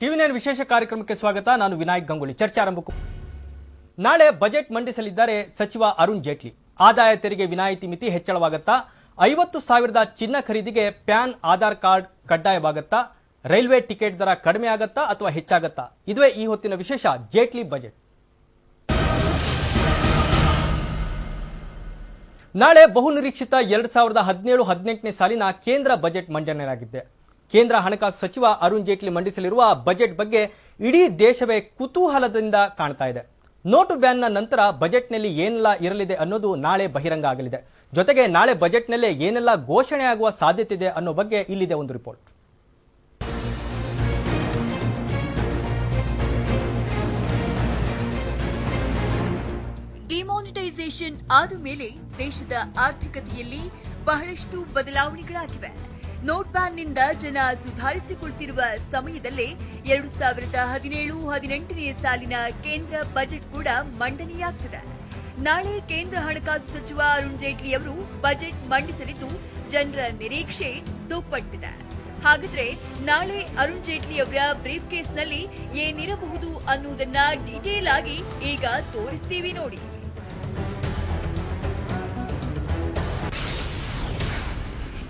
ಟಿವಿ9 ವಿಶೇಷ ಕಾರ್ಯಕ್ರಮಕ್ಕೆ ಸ್ವಾಗತ. ನಾನು ವಿನಾಯಕ್ ಗಂಗೂಳಿ. ಚರ್ಚೆ ಆರಂಭಕ್ಕೂ ನಾಳೆ ಬಜೆಟ್ ಮಂಡಿಸಲಿದ್ದಾರೆ ಸಚಿವ ಅರುಣ್ ಜೇಟ್ಲಿ. ಆದಾಯ ತೆರಿಗೆ ವಿನಾಯಿತಿ ಮಿತಿ ಹೆಚ್ಚಳವಾಗುತ್ತಾ? 50,000 ಚಿನ್ನ ಖರೀದಿಗೆ ಪ್ಯಾನ್ ಆಧಾರ್ ಕಾರ್ಡ್ ಕಡ್ಡಾಯವಾಗುತ್ತಾ? ರೈಲ್ವೆ ಟಿಕೆಟ್ ದರ ಕಡಿಮೆ ಆಗುತ್ತಾ ಅಥವಾ ಹೆಚ್ಚಾಗುತ್ತಾ? ಇದುವೇ ಈ ಹೊತ್ತಿನ ವಿಶೇಷ ಜೇಟ್ಲಿ ಬಜೆಟ್. ನಾಳೆ ಬಹುನಿರೀಕ್ಷಿತ 2017-18ನೇ ಸಾಲಿನ ಕೇಂದ್ರ ಬಜೆಟ್ ಮಂಡನೆಯಾಗಿದೆ. ಕೇಂದ್ರ ಹಣಕಾಸು ಸಚಿವ ಅರುಣ್ ಜೇಟ್ಲಿ ಮಂಡಿಸಲಿರುವ ಬಜೆಟ್ ಬಗ್ಗೆ ಇಡೀ ದೇಶವೇ ಕುತೂಹಲದಿಂದ ಕಾಣ್ತಾ ಇದೆ. ನೋಟು ಬ್ಯಾನ್ನ ನಂತರ ಬಜೆಟ್ನಲ್ಲಿ ಏನೆಲ್ಲ ಇರಲಿದೆ ಅನ್ನೋದು ನಾಳೆ ಬಹಿರಂಗ ಆಗಲಿದೆ. ಜೊತೆಗೆ ನಾಳೆ ಬಜೆಟ್ನಲ್ಲೇ ಏನೆಲ್ಲ ಘೋಷಣೆ ಆಗುವ ಸಾಧ್ಯತೆ ಇದೆ ಅನ್ನೋ ಬಗ್ಗೆ ಇಲ್ಲಿದೆ ಒಂದು ರಿಪೋರ್ಟ್. ಡಿಮಾನಿಟೈಸೇಷನ್ ಆದ ಮೇಲೆ ದೇಶದ ಆರ್ಥಿಕತೆಯಲ್ಲಿ ಬಹಳಷ್ಟು ಬದಲಾವಣೆಗಳಾಗಿವೆ. ನೋಟ್ ಬ್ಯಾನ್ನಿಂದ ಜನ ಸುಧಾರಿಸಿಕೊಳ್ತಿರುವ ಸಮಯದಲ್ಲೇ 2017-18ನೇ ಸಾಲಿನ ಕೇಂದ್ರ ಬಜೆಟ್ ಕೂಡ ಮಂಡನೆಯಾಗ್ತಿದೆ. ನಾಳೆ ಕೇಂದ್ರ ಹಣಕಾಸು ಸಚಿವ ಅರುಣ್ ಜೇಟ್ಲಿ ಅವರು ಬಜೆಟ್ ಮಂಡಿಸಲಿದ್ದು ಜನರ ನಿರೀಕ್ಷೆ ದುಪ್ಪಟ್ಟಿದೆ. ಹಾಗಾದ್ರೆ ನಾಳೆ ಅರುಣ್ ಜೇಟ್ಲಿ ಅವರ ಬ್ರೀಫ್ ಕೇಸ್ನಲ್ಲಿ ಏನಿರಬಹುದು ಅನ್ನೋದನ್ನ ಡೀಟೇಲ್ ಆಗಿ ಈಗ ತೋರಿಸ್ತೀವಿ ನೋಡಿ.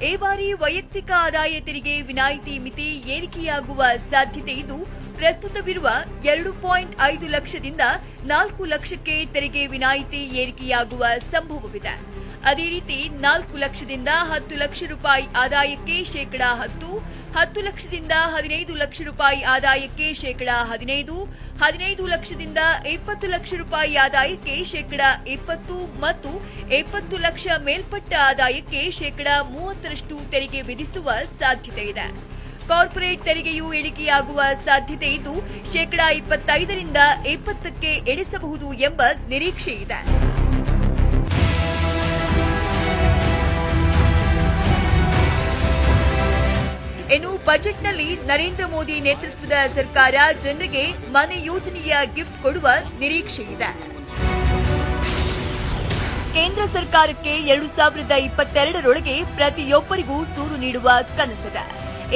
ಈ ಬಾರಿ ವೈಯಕ್ತಿಕ ಆದಾಯ ತೆರಿಗೆ ವಿನಾಯಿತಿ ಮಿತಿ ಏರಿಕೆಯಾಗುವ ಸಾಧ್ಯತೆ ಇದ್ದು, ಪ್ರಸ್ತುತವಿರುವ 2.5 ಲಕ್ಷದಿಂದ 4 ಲಕ್ಷಕ್ಕೆ ತೆರಿಗೆ ವಿನಾಯಿತಿ ಏರಿಕೆಯಾಗುವ ಸಂಭವವಿದೆ. ಅದೇ ರೀತಿ 4 ಲಕ್ಷದಿಂದ 10 ಲಕ್ಷ ರೂಪಾಯಿ ಆದಾಯಕ್ಕೆ ಶೇಕಡಾ 10, 10 ಲಕ್ಷದಿಂದ 15 ಲಕ್ಷ ರೂಪಾಯಿ ಆದಾಯಕ್ಕೆ ಶೇಕಡಾ 15, 15 ಲಕ್ಷದಿಂದ 20 ಲಕ್ಷ ರೂಪಾಯಿ ಆದಾಯಕ್ಕೆ ಶೇಕಡಾ 20 ಮತ್ತು 20 ಲಕ್ಷ ಮೇಲ್ಪಟ್ಟ ಆದಾಯಕ್ಕೆ ಶೇಕಡಾ 30ರಷ್ಟು ತೆರಿಗೆ ವಿಧಿಸುವ ಸಾಧ್ಯತೆ ಇದೆ. ಕಾರ್ಪೊರೇಟ್ ತೆರಿಗೆಯೂ ಇಳಿಕೆಯಾಗುವ ಸಾಧ್ಯತೆ ಇದ್ದು, ಶೇಕಡಾ 25ರಿಂದ 20ಕ್ಕೆ ಇಳಿಸಬಹುದು ಎಂಬ ನಿರೀಕ್ಷೆ ಇದೆ. ಇನ್ನು ಬಜೆಟ್ನಲ್ಲಿ ನರೇಂದ್ರ ಮೋದಿ ನೇತೃತ್ವದ ಸರ್ಕಾರ ಜನರಿಗೆ ಮನೆ ಯೋಜನೆಯ ಗಿಫ್ಟ್ ಕೊಡುವ ನಿರೀಕ್ಷೆ ಇದೆ. ಕೇಂದ್ರ ಸರ್ಕಾರಕ್ಕೆ 2022ರೊಳಗೆ ಪ್ರತಿಯೊಬ್ಬರಿಗೂ ಸೂರು ನೀಡುವ ಕನಸಿದೆ.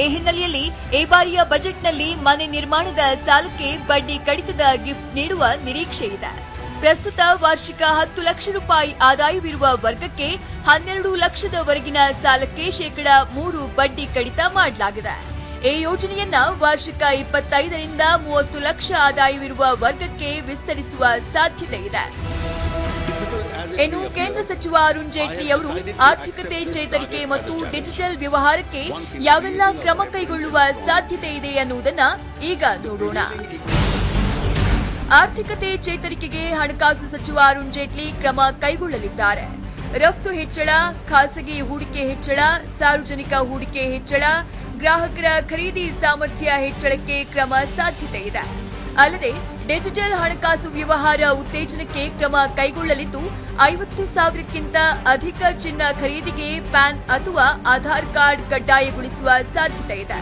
ಈ ಹಿನ್ನೆಲೆಯಲ್ಲಿ ಈ ಬಾರಿಯ ಬಜೆಟ್ನಲ್ಲಿ ಮನೆ ನಿರ್ಮಾಣದ ಸಾಲಕ್ಕೆ ಬಡ್ಡಿ ಕಡಿತದ ಗಿಫ್ಟ್ ನೀಡುವ ನಿರೀಕ್ಷೆ ಇದೆ. ಪ್ರಸ್ತುತ ವಾರ್ಷಿಕ 10 ಲಕ್ಷ ರೂಪಾಯಿ ಆದಾಯವಿರುವ ವರ್ಗಕ್ಕೆ 12 ಲಕ್ಷದವರೆಗಿನ ಸಾಲಕ್ಕೆ ಶೇಕಡಾ 3 ಬಡ್ಡಿ ಕಡಿತ ಮಾಡಲಾಗಿದೆ. ಈ ಯೋಜನೆಯನ್ನ ವಾರ್ಷಿಕ 25ರಿಂದ 30 ಲಕ್ಷ ಆದಾಯವಿರುವ ವರ್ಗಕ್ಕೆ ವಿಸ್ತರಿಸುವ ಸಾಧ್ಯತೆ ಇದೆ. ಇನ್ನು ಕೇಂದ್ರ ಸಚಿವ ಅರುಣ್ ಜೇಟ್ಲಿ ಅವರು ಆರ್ಥಿಕತೆ ಚೇತರಿಕೆ ಮತ್ತು ಡಿಜಿಟಲ್ ವ್ಯವಹಾರಕ್ಕೆ ಯಾವೆಲ್ಲ ಕ್ರಮ ಕೈಗೊಳ್ಳುವ ಸಾಧ್ಯತೆ ಇದೆ ಎನ್ನುವುದನ್ನ ಈಗ ನೋಡೋಣ. ಆರ್ಥಿಕತೆ ಚೇತರಿಕೆಗೆ ಹಣಕಾಸು ಸಚಿವ ಅರುಣ್ ಜೇಟ್ಲಿ ಕ್ರಮ ಕೈಗೊಳ್ಳಲಿದ್ದಾರೆ. ರಫ್ತು ಹೆಚ್ಚಳ, ಖಾಸಗಿ ಹೂಡಿಕೆ ಹೆಚ್ಚಳ, ಸಾರ್ವಜನಿಕ ಹೂಡಿಕೆ ಹೆಚ್ಚಳ, ಗ್ರಾಹಕರ ಖರೀದಿ ಸಾಮರ್ಥ್ಯ ಹೆಚ್ಚಳಕ್ಕೆ ಕ್ರಮ ಸಾಧ್ಯತೆ ಇದೆ. ಅಲ್ಲದೆ ಡಿಜಿಟಲ್ ಹಣಕಾಸು ವ್ಯವಹಾರ ಉತ್ತೇಜನಕ್ಕೆ ಕ್ರಮ ಕೈಗೊಳ್ಳಲಿದ್ದು, 50,000ಕ್ಕಿಂತ ಅಧಿಕ ಚಿನ್ನ ಖರೀದಿಗೆ ಪ್ಯಾನ್ ಅಥವಾ ಆಧಾರ್ ಕಾರ್ಡ್ ಕಡ್ಡಾಯಗೊಳಿಸುವ ಸಾಧ್ಯತೆ ಇದೆ.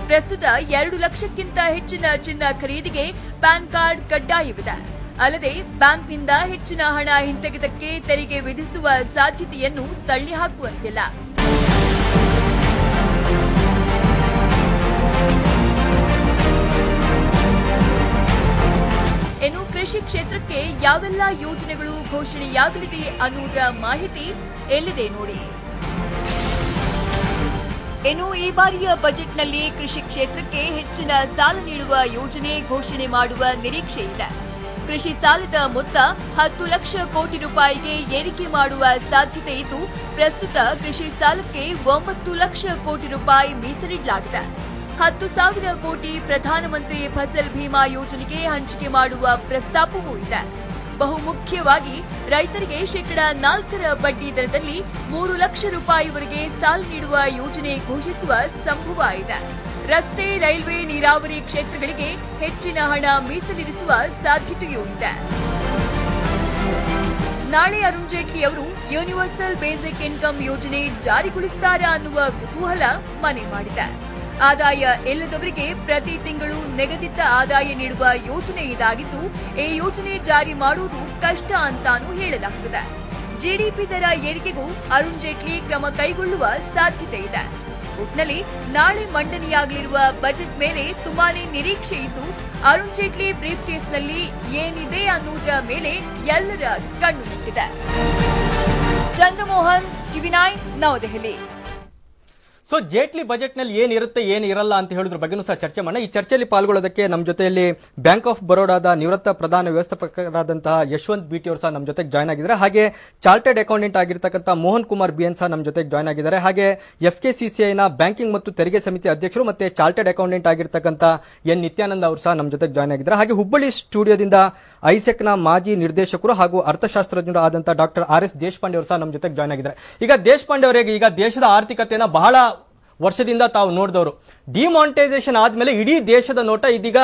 ಪ್ರಸ್ತುತ 2 ಲಕ್ಷಕ್ಕಿಂತ ಹೆಚ್ಚಿನ ಚಿನ್ನ ಖರೀದಿಗೆ ಪ್ಯಾನ್ ಕಾರ್ಡ್ ಕಡ್ಡಾಯವಿದೆ. ಅಲ್ಲದೆ ಬ್ಯಾಂಕ್ನಿಂದ ಹೆಚ್ಚಿನ ಹಣ ಹಿಂತೆಗೆತಕ್ಕೆ ತೆರಿಗೆ ವಿಧಿಸುವ ಸಾಧ್ಯತೆಯನ್ನು ತಳ್ಳಿಹಾಕುವಂತಿಲ್ಲ. ಇನ್ನು ಕೃಷಿ ಕ್ಷೇತ್ರಕ್ಕೆ ಯಾವೆಲ್ಲ ಯೋಜನೆಗಳು ಘೋಷಣೆಯಾಗಲಿದೆ ಅನ್ನುವುದರ ಮಾಹಿತಿ ಎಲ್ಲಿದೆ ನೋಡಿ. ಇನ್ನು ಈ ಬಾರಿಯ ಬಜೆಟ್ನಲ್ಲಿ ಕೃಷಿ ಕ್ಷೇತ್ರಕ್ಕೆ ಹೆಚ್ಚಿನ ಸಾಲ ನೀಡುವ ಯೋಜನೆ ಘೋಷಣೆ ಮಾಡುವ ನಿರೀಕ್ಷೆ ಇದೆ. ಕೃಷಿ ಸಾಲದ ಮೊತ್ತ 10 ಲಕ್ಷ ಕೋಟಿ ರೂಪಾಯಿಗೆ ಏರಿಕೆ ಮಾಡುವ ಸಾಧ್ಯತೆ ಇದ್ದು, ಪ್ರಸ್ತುತ ಕೃಷಿ ಸಾಲಕ್ಕೆ 9 ಲಕ್ಷ ಕೋಟಿ ರೂಪಾಯಿ ಮೀಸಲಿಡಲಾಗಿದೆ. 10,000 ಕೋಟಿ ಪ್ರಧಾನಮಂತ್ರಿ ಫಸಲ್ ಭೀಮಾ ಯೋಜನೆಗೆ ಹಂಚಿಕೆ ಮಾಡುವ ಪ್ರಸ್ತಾಪವೂ ಇದೆ. ಬಹುಮುಖ್ಯವಾಗಿ ರೈತರಿಗೆ ಶೇಕಡಾ 4ರ ಬಡ್ಡಿ ದರದಲ್ಲಿ 3 ಲಕ್ಷ ರೂಪಾಯಿವರೆಗೆ ಸಾಲ ನೀಡುವ ಯೋಜನೆ ಘೋಷಿಸುವ ಸಂಭವ ಇದೆ. ರಸ್ತೆ, ರೈಲ್ವೆ, ನೀರಾವರಿ ಕ್ಷೇತ್ರಗಳಿಗೆ ಹೆಚ್ಚಿನ ಹಣ ಮೀಸಲಿರಿಸುವ ಸಾಧ್ಯತೆಯೂ ಇದೆ. ನಾಳೆ ಅರುಣ್ ಜೇಟ್ಲಿ ಅವರು ಯೂನಿವರ್ಸಲ್ ಬೇಸಿಕ್ ಇನ್ಕಮ್ ಯೋಜನೆ ಜಾರಿಗೊಳಿಸುತ್ತಾರೆ ಅನ್ನುವ ಕುತೂಹಲ ಮನೆ ಮಾಡಿದೆ. ಆದಾಯ ಇಲ್ಲದವರಿಗೆ ಪ್ರತಿ ತಿಂಗಳು ನಿಗದಿತ ಆದಾಯ ನೀಡುವ ಯೋಜನೆ ಇದಾಗಿದ್ದು, ಈ ಯೋಜನೆ ಜಾರಿ ಮಾಡುವುದು ಕಷ್ಟ ಅಂತಾನೂ ಹೇಳಲಾಗುತ್ತದೆ. ಜಿಡಿಪಿ ದರ ಏರಿಕೆಗೂ ಅರುಣ್ ಜೇಟ್ಲಿ ಕ್ರಮ ಕೈಗೊಳ್ಳುವ ಸಾಧ್ಯತೆ ಇದೆ. ಒಟ್ನಲ್ಲಿ ನಾಳೆ ಮಂಡನೆಯಾಗಲಿರುವ ಬಜೆಟ್ ಮೇಲೆ ತುಂಬಾನೇ ನಿರೀಕ್ಷೆ ಇದ್ದು ಅರುಣ್ ಜೇಟ್ಲಿ ಬ್ರೀಫ್ ಕೇಸ್ನಲ್ಲಿ ಏನಿದೆ ಅನ್ನೋದರ ಮೇಲೆ ಎಲ್ಲರ ಕಣ್ಣು ನೆಟ್ಟಿದೆ. ಚಂದ್ರಮೋಹನ್, ಟಿವಿ9, ನವದೆಹಲಿ. ಸೊ ಜೇಟ್ಲಿ ಬಜೆಟ್ ನಲ್ಲಿ ಏನಿರುತ್ತೆ ಏನಿರಲ್ಲ ಅಂತ ಹೇಳಿದ್ರ ಬಗ್ಗೆನೂ ಸಹ ಚರ್ಚೆ ಮಾಡೋಣ. ಈ ಚರ್ಚೆಯಲ್ಲಿ ಪಾಲ್ಗೊಳ್ಳೋದಕ್ಕೆ ನಮ್ಮ ಜೊತೆಯಲ್ಲಿ ಬ್ಯಾಂಕ್ ಆಫ್ ಬರೋಡಾದ ನಿವೃತ್ತ ಪ್ರಧಾನ ವ್ಯವಸ್ಥಾಪಕರಾದಂತಹ ಯಶವಂತ್ ಬಿಟಿ ಅವರು ಸಹ ನಮ್ಮ ಜೊತೆಗೆ ಜಾಯ್ನ್ ಆಗಿದ್ದಾರೆ. ಹಾಗೆ ಚಾರ್ಟೆಡ್ ಅಕೌಂಟೆಂಟ್ ಆಗಿರ್ತಕ್ಕಂಥ ಮೋಹನ್ ಕುಮಾರ್ ಬಿಎನ್ ಸಹ ನಮ್ಮ ಜೊತೆಗೆ ಜಾಯ್ನ್ ಆಗಿದ್ದಾರೆ. ಹಾಗೆ FKCCIನ ಬ್ಯಾಂಕಿಂಗ್ ಮತ್ತು ತೆರಿಗೆ ಸಮಿತಿ ಅಧ್ಯಕ್ಷರು ಮತ್ತೆ ಚಾರ್ಟೆಡ್ ಅಕೌಂಟೆಂಟ್ ಆಗಿರ್ತಕ್ಕಂಥ ಎನ್ ನಿತ್ಯಾನಂದ ಅವರು ಸಹ ನಮ್ಮ ಜೊತೆಗೆ ಜಾಯ್ನ್ ಆಗಿದ್ದಾರೆ. ಹಾಗೆ ಹುಬ್ಬಳ್ಳಿ ಸ್ಟುಡಿಯೋದಿಂದ ಐಸೆಕ್ನ ಮಾಜಿ ನಿರ್ದೇಶಕರು ಹಾಗೂ ಅರ್ಥಶಾಸ್ತ್ರಜ್ಞರು ಆದಂತಹ ಡಾಕ್ಟರ್ RS ದೇಶಪಾಂಡೆ ಅವರು ಸಹ ನಮ್ಮ ಜೊತೆಗೆ ಜಾಯ್ನ್ ಆಗಿದ್ದಾರೆ. ಈಗ ದೇಶಪಾಂಡೆ ಅವರಿಗೆ ಈಗ ದೇಶದ ಆರ್ಥಿಕತೆಯನ್ನ ಬಹಳ ವರ್ಷದಿಂದ ತಾವು ನೋಡಿದವರು, ಡಿಮಾನಿಟೈಸೇಷನ್ ಆದ್ಮೇಲೆ ಇಡೀ ದೇಶದ ನೋಟ ಇದೀಗ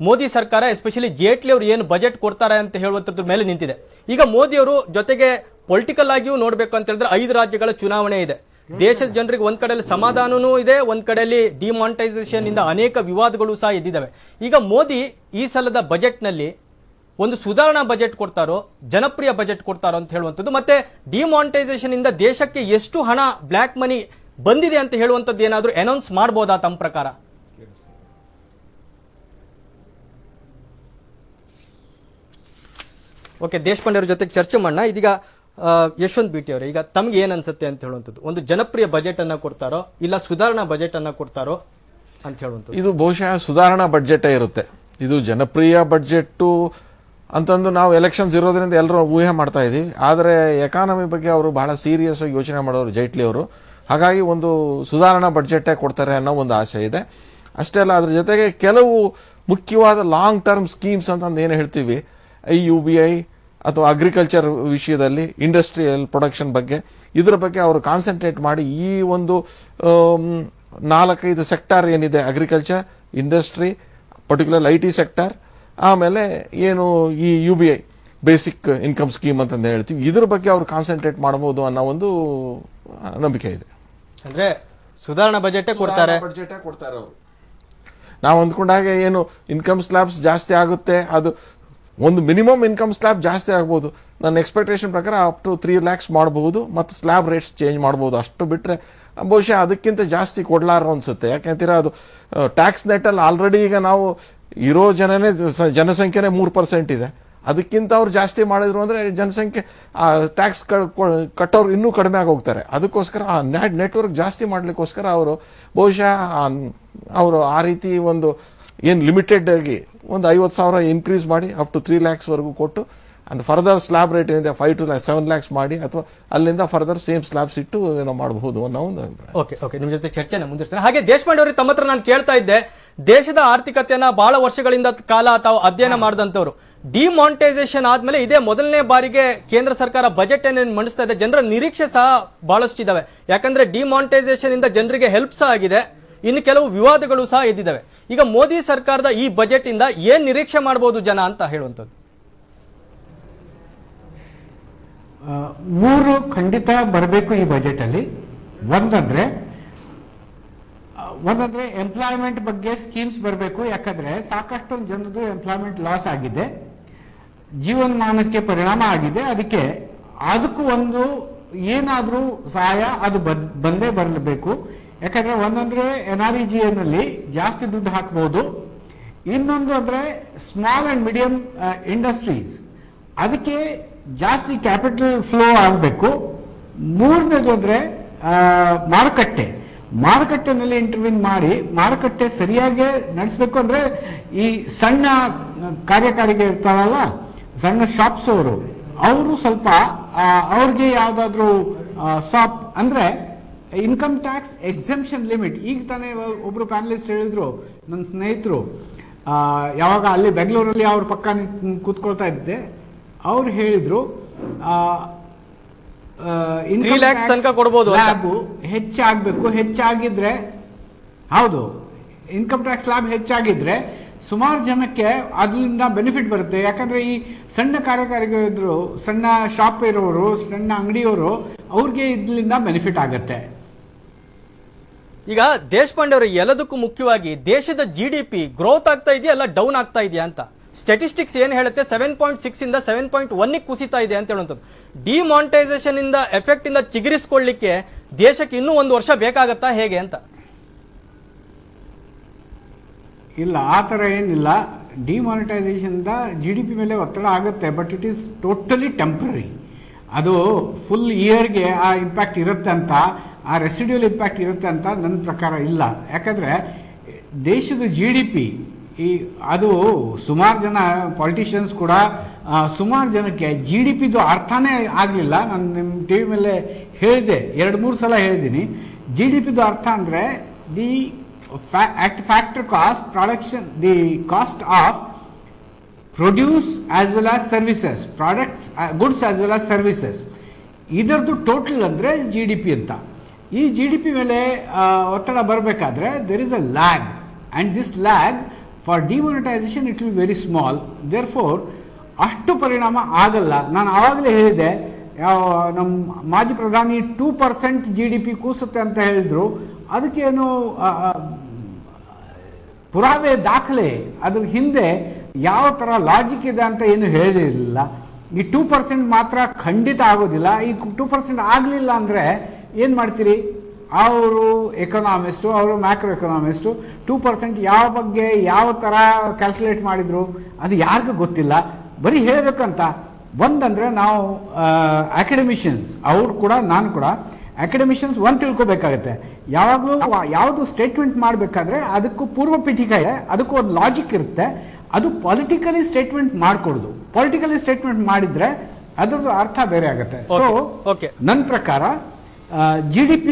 ಮೋದಿ ಸರ್ಕಾರ ಎಸ್ಪೆಷಲಿ ಜೇಟ್ಲಿ ಅವರು ಏನು ಬಜೆಟ್ ಕೊಡ್ತಾರೆ ಅಂತ ಹೇಳುವಂತದ್ರ ಮೇಲೆ ನಿಂತಿದೆ. ಈಗ ಮೋದಿ ಅವರು ಜೊತೆಗೆ ಪೊಲಿಟಿಕಲ್ ಆಗಿಯೂ ನೋಡಬೇಕು ಅಂತ ಹೇಳಿದ್ರೆ 5 ರಾಜ್ಯಗಳ ಚುನಾವಣೆ ಇದೆ. ದೇಶದ ಜನರಿಗೆ ಒಂದ್ ಕಡೆಯಲ್ಲಿ ಸಮಾಧಾನನೂ ಇದೆ, ಒಂದ್ ಕಡೆಯಲ್ಲಿ ಡಿಮಾನಿಟೈಸೇಷನ್ ಇಂದ ಅನೇಕ ವಿವಾದಗಳು ಸಹ ಎದ್ದಿದ್ದಾವೆ. ಈಗ ಮೋದಿ ಈ ಸಲದ ಬಜೆಟ್ ನಲ್ಲಿ ಒಂದು ಸುಧಾರಣಾ ಬಜೆಟ್ ಕೊಡ್ತಾರೋ, ಜನಪ್ರಿಯ ಬಜೆಟ್ ಕೊಡ್ತಾರೋ ಅಂತ ಹೇಳುವಂಥದ್ದು, ಮತ್ತೆ ಡಿಮಾನಿಟೈಸೇಷನ್ ಇಂದ ದೇಶಕ್ಕೆ ಎಷ್ಟು ಹಣ ಬ್ಲಾಕ್ ಮನಿ ಬಂದಿದೆ ಅಂತ ಹೇಳುವಂಥದ್ದು ಏನಾದರೂ ಅನೌನ್ಸ್ ಮಾಡಬಹುದಾ ತಮ್ಮ ಪ್ರಕಾರ? ಓಕೆ, ದೇಶಪಾಂಡೆ ಅವರ ಜೊತೆಗೆ ಚರ್ಚೆ ಮಾಡೋಣ. ಇದೀಗ ಯಶವಂತ್ ಬಿಟಿ ಅವರೇ, ಈಗ ತಮ್ಗೆ ಏನ್ ಅನ್ಸುತ್ತೆ ಅಂತ ಹೇಳುವಂಥದ್ದು, ಒಂದು ಜನಪ್ರಿಯ ಬಜೆಟ್ ಅನ್ನ ಕೊಡ್ತಾರೋ ಇಲ್ಲ ಸುಧಾರಣಾ ಬಜೆಟ್ ಅನ್ನ ಕೊಡ್ತಾರೋ ಅಂತ ಹೇಳುವಂಥದ್ದು? ಇದು ಬಹುಶಃ ಸುಧಾರಣಾ ಬಡ್ಜೆಟ್ ಇರುತ್ತೆ. ಇದು ಜನಪ್ರಿಯ ಬಡ್ಜೆಟ್ ಅಂತಂದು ನಾವು ಎಲೆಕ್ಷನ್ಸ್ ಇರೋದ್ರಿಂದ ಎಲ್ಲರೂ ಊಹೆ ಮಾಡ್ತಾ ಇದೀವಿ. ಆದರೆ ಎಕಾನಮಿ ಬಗ್ಗೆ ಅವರು ಬಹಳ ಸೀರಿಯಸ್ ಆಗಿ ಯೋಚನೆ ಮಾಡೋರು ಜೈಟ್ಲಿ ಅವರು. ಹಾಗಾಗಿ ಒಂದು ಸುಧಾರಣಾ ಬಡ್ಜೆಟ್ ಕೊಡ್ತಾರೆ ಅನ್ನೋ ಒಂದು ಆಸೆ ಇದೆ. ಅಷ್ಟೇ ಅಲ್ಲ, ಅದ್ರ ಜೊತೆಗೆ ಕೆಲವು ಮುಖ್ಯವಾದ ಲಾಂಗ್ ಟರ್ಮ್ ಸ್ಕೀಮ್ಸ್ ಅಂತ ಏನು ಹೇಳ್ತೀವಿ, UBI ಅಥವಾ ಅಗ್ರಿಕಲ್ಚರ್ ವಿಷಯದಲ್ಲಿ ಇಂಡಸ್ಟ್ರಿಯಲ್ ಪ್ರೊಡಕ್ಷನ್ ಬಗ್ಗೆ, ಇದರ ಬಗ್ಗೆ ಅವರು ಕಾನ್ಸಂಟ್ರೇಟ್ ಮಾಡಿ ಈ ಒಂದು 4-5 ಸೆಕ್ಟಾರ್ ಏನಿದೆ, agriculture, industry, particular IT sector, ಆಮೇಲೆ ಏನು ಈ UBI ಬೇಸಿಕ್ ಇನ್ಕಮ್ ಸ್ಕೀಮ್ ಅಂತ ಹೇಳ್ತೀವಿ, ಇದ್ರ ಬಗ್ಗೆ ಅವರು ಕಾನ್ಸಂಟ್ರೇಟ್ ಮಾಡಬಹುದು ಅನ್ನೋ ಒಂದು ನಂಬಿಕೆ ಇದೆ. ಅಂದ್ರೆ ಸುಧಾರಣಾ ಬಜೆಟ್ ಕೊಡ್ತಾರೆ ಅವರು. ನಾವು ಅಂದ್ಕೊಂಡಾಗ ಏನು ಇನ್ಕಮ್ ಸ್ಲ್ಯಾಬ್ಸ್ ಜಾಸ್ತಿ ಆಗುತ್ತೆ, ಅದು ಒಂದು ಮಿನಿಮಮ್ ಇನ್ಕಮ್ ಸ್ಲ್ಯಾಬ್ ಜಾಸ್ತಿ ಆಗ್ಬೋದು. ನನ್ನ ಎಕ್ಸ್ಪೆಕ್ಟೇಷನ್ ಪ್ರಕಾರ ಅಪ್ ಟು 3 lakhs ಮಾಡಬಹುದು ಮತ್ತು ಸ್ಲ್ಯಾಬ್ ರೇಟ್ಸ್ ಚೇಂಜ್ ಮಾಡಬಹುದು. ಅಷ್ಟು ಬಿಟ್ರೆ ಬಹುಶಃ ಅದಕ್ಕಿಂತ ಜಾಸ್ತಿ ಕೊಡ್ಲಾರ ಅನ್ಸುತ್ತೆ. ಯಾಕೆಂತೀರಾ, ಅದು ಟ್ಯಾಕ್ಸ್ ನೆಟ್ ಅಲ್ಲಿ ಆಲ್ರೆಡಿ ಈಗ ನಾವು ಇರೋ ಜನಸಂಖ್ಯೆನೇ 3% ಇದೆ. ಅದಕ್ಕಿಂತ ಅವ್ರು ಜಾಸ್ತಿ ಮಾಡಿದ್ರು ಅಂದ್ರೆ ಜನಸಂಖ್ಯೆ ಟ್ಯಾಕ್ಸ್ ಕಟ್ಟೋರು ಇನ್ನೂ ಕಡಿಮೆ ಆಗಿ ಹೋಗ್ತಾರೆ. ಅದಕ್ಕೋಸ್ಕರ ಆ ನೆಟ್ವರ್ಕ್ ಜಾಸ್ತಿ ಮಾಡ್ಲಿಕ್ಕೋಸ್ಕರ ಅವರು ಬಹುಶಃ ಅವರು ಆ ರೀತಿ ಒಂದು ಏನು ಲಿಮಿಟೆಡ್ ಆಗಿ ಒಂದು 50,000 ಇನ್ಕ್ರೀಸ್ ಮಾಡಿ ಅಪ್ ಟು 3 lakhs ವರೆಗೂ ಕೊಟ್ಟು ಅಂಡ್ ಫರ್ದರ್ ಸ್ಲ್ಯಾಬ್ ರೇಟ್ ಏನಿದೆ 5 to 7 lakhs ಮಾಡಿ ಅಥವಾ ಅಲ್ಲಿಂದ ಫರ್ದರ್ ಸೇಮ್ ಸ್ಲ್ಯಾಬ್ಸ್ ಇಟ್ಟು ಏನೋ ಮಾಡಬಹುದು ಅನ್ನೋ ಒಂದು ಅಭಿಪ್ರಾಯ. ಓಕೆ, ನಿಮ್ ಜೊತೆ ಚರ್ಚೆನ ಮುಂದುವರಿಸ್ತಾರೆ. ಹಾಗೆ ದೇಶಪಾಂಡೆ ಅವರಿಗೆ ತಮ್ಮ ಹತ್ರ ನಾನು ಕೇಳ್ತಾ ಇದ್ದೆ, ದೇಶದ ಆರ್ಥಿಕತೆಯನ್ನ ಬಹಳ ವರ್ಷಗಳಿಂದ ಕಾಲ ತಾವು ಅಧ್ಯಯನ ಮಾಡಿದಂತವ್ರು, ಡಿಮಾನಿಟೈಸೇಷನ್ ಆದ್ಮೇಲೆ ಇದೇ ಮೊದಲನೇ ಬಾರಿಗೆ ಕೇಂದ್ರ ಸರ್ಕಾರ ಬಜೆಟ್ ಏನೇನು ಮಂಡಿಸ್ತಾ ಇದೆ, ಜನರ ನಿರೀಕ್ಷೆ ಸಹ ಬಹಳಷ್ಟು ಇದಾವೆ. ಯಾಕಂದ್ರೆ ಡಿಮಾನಿಟೈಸೇಷನ್ ಇಂದ ಜನರಿಗೆ ಹೆಲ್ಪ್ ಸಹ ಆಗಿದೆ, ಇನ್ನು ಕೆಲವು ವಿವಾದಗಳು ಸಹ ಎದ್ದಿದ್ದಾವೆ. ಈಗ ಮೋದಿ ಸರ್ಕಾರದ ಈ ಬಜೆಟ್ ಇಂದ ಏನ್ ನಿರೀಕ್ಷೆ ಮಾಡಬಹುದು ಜನ ಅಂತ ಹೇಳುವಂಥದ್ದು? 3 ಖಂಡಿತ ಬರಬೇಕು ಈ ಬಜೆಟ್ ಅಲ್ಲಿ. ಒಂದಂದ್ರೆ ಎಂಪ್ಲಾಯ್ಮೆಂಟ್ ಬಗ್ಗೆ ಸ್ಕೀಮ್ಸ್ ಬರಬೇಕು. ಯಾಕಂದ್ರೆ ಸಾಕಷ್ಟು ಜನರದು ಎಂಪ್ಲಾಯ್ಮೆಂಟ್ ಲಾಸ್ ಆಗಿದೆ, ಜೀವನಮಾನಕ್ಕೆ ಪರಿಣಾಮ ಆಗಿದೆ. ಅದಕ್ಕೂ ಒಂದು ಏನಾದ್ರೂ ಸಹಾಯ ಅದು ಬಂದೇ ಬರಲೇಬೇಕು. ಯಾಕಂದ್ರೆ ಒಂದಂದ್ರೆ NREGA ನಲ್ಲಿ ಜಾಸ್ತಿ ದುಡ್ಡು ಹಾಕಬಹುದು. ಇನ್ನೊಂದು ಅಂದ್ರೆ ಸ್ಮಾಲ್ ಅಂಡ್ ಮೀಡಿಯಂ ಇಂಡಸ್ಟ್ರೀಸ್, ಅದಕ್ಕೆ ಜಾಸ್ತಿ ಕ್ಯಾಪಿಟಲ್ ಫ್ಲೋ ಆಗಬೇಕು. ಮೂರನೇದು ಅಂದ್ರೆ ಮಾರುಕಟ್ಟೆನಲ್ಲಿ ಇಂಟರ್ವ್ಯೂನ್ ಮಾಡಿ ಮಾರುಕಟ್ಟೆ ಸರಿಯಾಗಿ ನಡೆಸಬೇಕು. ಅಂದ್ರೆ ಈ ಸಣ್ಣ ಕಾರ್ಯಕಾರಿಗೆ ಇರ್ತಾರಲ್ಲ, ಸಣ್ಣ ಶಾಪ್ಸ್ ಅವರು ಸ್ವಲ್ಪ ಅವ್ರಿಗೆ ಯಾವ್ದಾದ್ರು ಶಾಪ್ ಅಂದ್ರೆ ಇನ್ಕಮ್ ಟ್ಯಾಕ್ಸ್ ಎಕ್ಸೆಂಪ್ಷನ್ ಲಿಮಿಟ್. ಈಗ ತಾನೇ ಒಬ್ರು ಪ್ಯಾನಲಿಸ್ಟ್ ಹೇಳಿದ್ರು, ನನ್ನ ಸ್ನೇಹಿತರು, ಯಾವಾಗ ಅಲ್ಲಿ ಬೆಂಗಳೂರಲ್ಲಿ ಅವ್ರ ಪಕ್ಕ ಕೂತ್ಕೊಳ್ತಾ ಇದ್ದೆ, ಅವ್ರು ಹೇಳಿದ್ರು 3 lakhs ತನಕ ಕೊಡಬಹುದು, ಹೆಚ್ಚಾಗಬೇಕು. ಹೆಚ್ಚಾಗಿದ್ರೆ ಹೌದು, ಇನ್ಕಮ್ ಟ್ಯಾಕ್ಸ್ ಸ್ಲ್ಯಾಬ್ ಹೆಚ್ಚಾಗಿದ್ರೆ ಸುಮಾರು ಜನಕ್ಕೆ ಅದರಿಂದ ಬೆನಿಫಿಟ್ ಬರುತ್ತೆ. ಯಾಕಂದ್ರೆ ಈ ಸಣ್ಣ ಕಾರ್ಯಕಾರಿಗಳು, ಸಣ್ಣ ಶಾಪ್ ಇರೋರು, ಸಣ್ಣ ಅಂಗಡಿಯವರು, ಅವ್ರಿಗೆ ಇದರಿಂದ ಬೆನಿಫಿಟ್ ಆಗತ್ತೆ. ಈಗ ದೇಶಪಾಂಡೆ ಅವರು ಎಲ್ಲದಕ್ಕೂ ಮುಖ್ಯವಾಗಿ ದೇಶದ GDP ಗ್ರೋತ್ ಆಗ್ತಾ ಇದೆಯಾ ಅಲ್ಲ ಡೌನ್ ಆಗ್ತಾ ಇದೆಯಾ ಅಂತ ಸ್ಟಾಟಿಸ್ಟಿಕ್ಸ್ ಏನ್ ಹೇಳುತ್ತೆ? 7.6 ಇಂದ 7.1 ಕುಸಿತಾ ಇದೆ ಅಂತ ಹೇಳುವಂಥದ್ದು. ಡಿಮಾನಿಟೈಸೇಷನ್ ಇಂದ ಎಫೆಕ್ಟ್ ಇಂದ ಚಿಗುರಿಸಿಕೊಳ್ಳಿಕ್ಕೆ ದೇಶಕ್ಕೆ ಇನ್ನೂ 1 ವರ್ಷ ಬೇಕಾಗತ್ತಾ ಹೇಗೆ ಅಂತ? ಇಲ್ಲ, ಆ ಥರ ಏನಿಲ್ಲ. ಡಿಮಾನಿಟೈಸೇಷನ್ದ GDP ಮೇಲೆ ಒತ್ತಡ ಆಗುತ್ತೆ, but it is totally temporary. ಅದು ಫುಲ್ ಇಯರ್ಗೆ ಆ ಇಂಪ್ಯಾಕ್ಟ್ ಇರುತ್ತೆ ಅಂತ, ಆ ರೆಸಿಡ್ಯೂಲ್ ಇಂಪ್ಯಾಕ್ಟ್ ಇರುತ್ತೆ ಅಂತ ನನ್ನ ಪ್ರಕಾರ ಇಲ್ಲ. ಯಾಕಂದರೆ ದೇಶದ GDP ಅದು ಸುಮಾರು ಜನ ಪಾಲಿಟಿಷಿಯನ್ಸ್ ಕೂಡ ಸುಮಾರು ಜನಕ್ಕೆ GDPದು ಅರ್ಥನೇ ಆಗಲಿಲ್ಲ. ನಾನು ನಿಮ್ಮ TV ಮೇಲೆ ಹೇಳಿದೆ, 2-3 ಸಲ ಹೇಳಿದ್ದೀನಿ. GDPದು ಅರ್ಥ ಅಂದರೆ the factor cost production, the cost of produce as well as services, products goods as well as services, ಇದರದ್ದು ಟೋಟಲ್ ಅಂದರೆ GDP ಅಂತ. ಈ GDP ಮೇಲೆ ಒತ್ತಡ ಬರಬೇಕಾದ್ರೆ there is a lag, and this lag for demonetisation it will very small. Therefore ಅಷ್ಟು ಪರಿಣಾಮ ಆಗಲ್ಲ. ನಾನು ಆವಾಗಲೇ ಹೇಳಿದೆ, ನಮ್ಮ ಮಾಜಿ ಪ್ರಧಾನಿ 2% GDP ಕೂಸುತ್ತೆ ಅಂತ ಹೇಳಿದ್ರು. ಅದಕ್ಕೇನು ಪುರಾವೆ ದಾಖಲೆ, ಅದ್ರ ಹಿಂದೆ ಯಾವ ಥರ ಲಾಜಿಕ್ ಇದೆ ಅಂತ ಏನು ಹೇಳಿರಲಿಲ್ಲ. ಈ 2% ಮಾತ್ರ ಖಂಡಿತ ಆಗೋದಿಲ್ಲ. ಈ 2% ಆಗಲಿಲ್ಲ ಅಂದರೆ ಏನು ಮಾಡ್ತೀರಿ? ಅವರು ಎಕನಾಮಿಸ್ಟು, ಅವರು ಮ್ಯಾಕ್ರೋ ಎಕನಾಮಿಸ್ಟು 2% ಯಾವ ಬಗ್ಗೆ ಯಾವ ಥರ ಕ್ಯಾಲ್ಕುಲೇಟ್ ಮಾಡಿದ್ರು ಅದು ಯಾರಿಗೂ ಗೊತ್ತಿಲ್ಲ. ಬರೀ ಹೇಳಬೇಕಂತ ಒಂದಂದರೆ ನಾವು ಅಕಾಡೆಮಿಷಿಯನ್ಸ್, ಅವ್ರು ಕೂಡ ನಾನು ಕೂಡ ಅಕಾಡೆಮಿಷಿಯನ್ಸ್ ಒಂದು ತಿಳ್ಕೊಬೇಕಾಗತ್ತೆ. ಯಾವಾಗಲೂ ಯಾವುದು ಸ್ಟೇಟ್ಮೆಂಟ್ ಮಾಡಬೇಕಾದ್ರೆ ಅದಕ್ಕೂ ಪೂರ್ವ ಪೀಠಿಕೆ ಇದೆ, ಅದಕ್ಕೂ ಒಂದು ಲಾಜಿಕ್ ಇರುತ್ತೆ. ಅದು ಪೊಲಿಟಿಕಲಿ ಸ್ಟೇಟ್ಮೆಂಟ್ ಮಾಡಿಕೊಡೋದು. ಪೊಲಿಟಿಕಲಿ ಸ್ಟೇಟ್ಮೆಂಟ್ ಮಾಡಿದರೆ ಅದರದ್ದು ಅರ್ಥ ಬೇರೆ ಆಗುತ್ತೆ. ಸೊ ನನ್ನ ಪ್ರಕಾರ GDP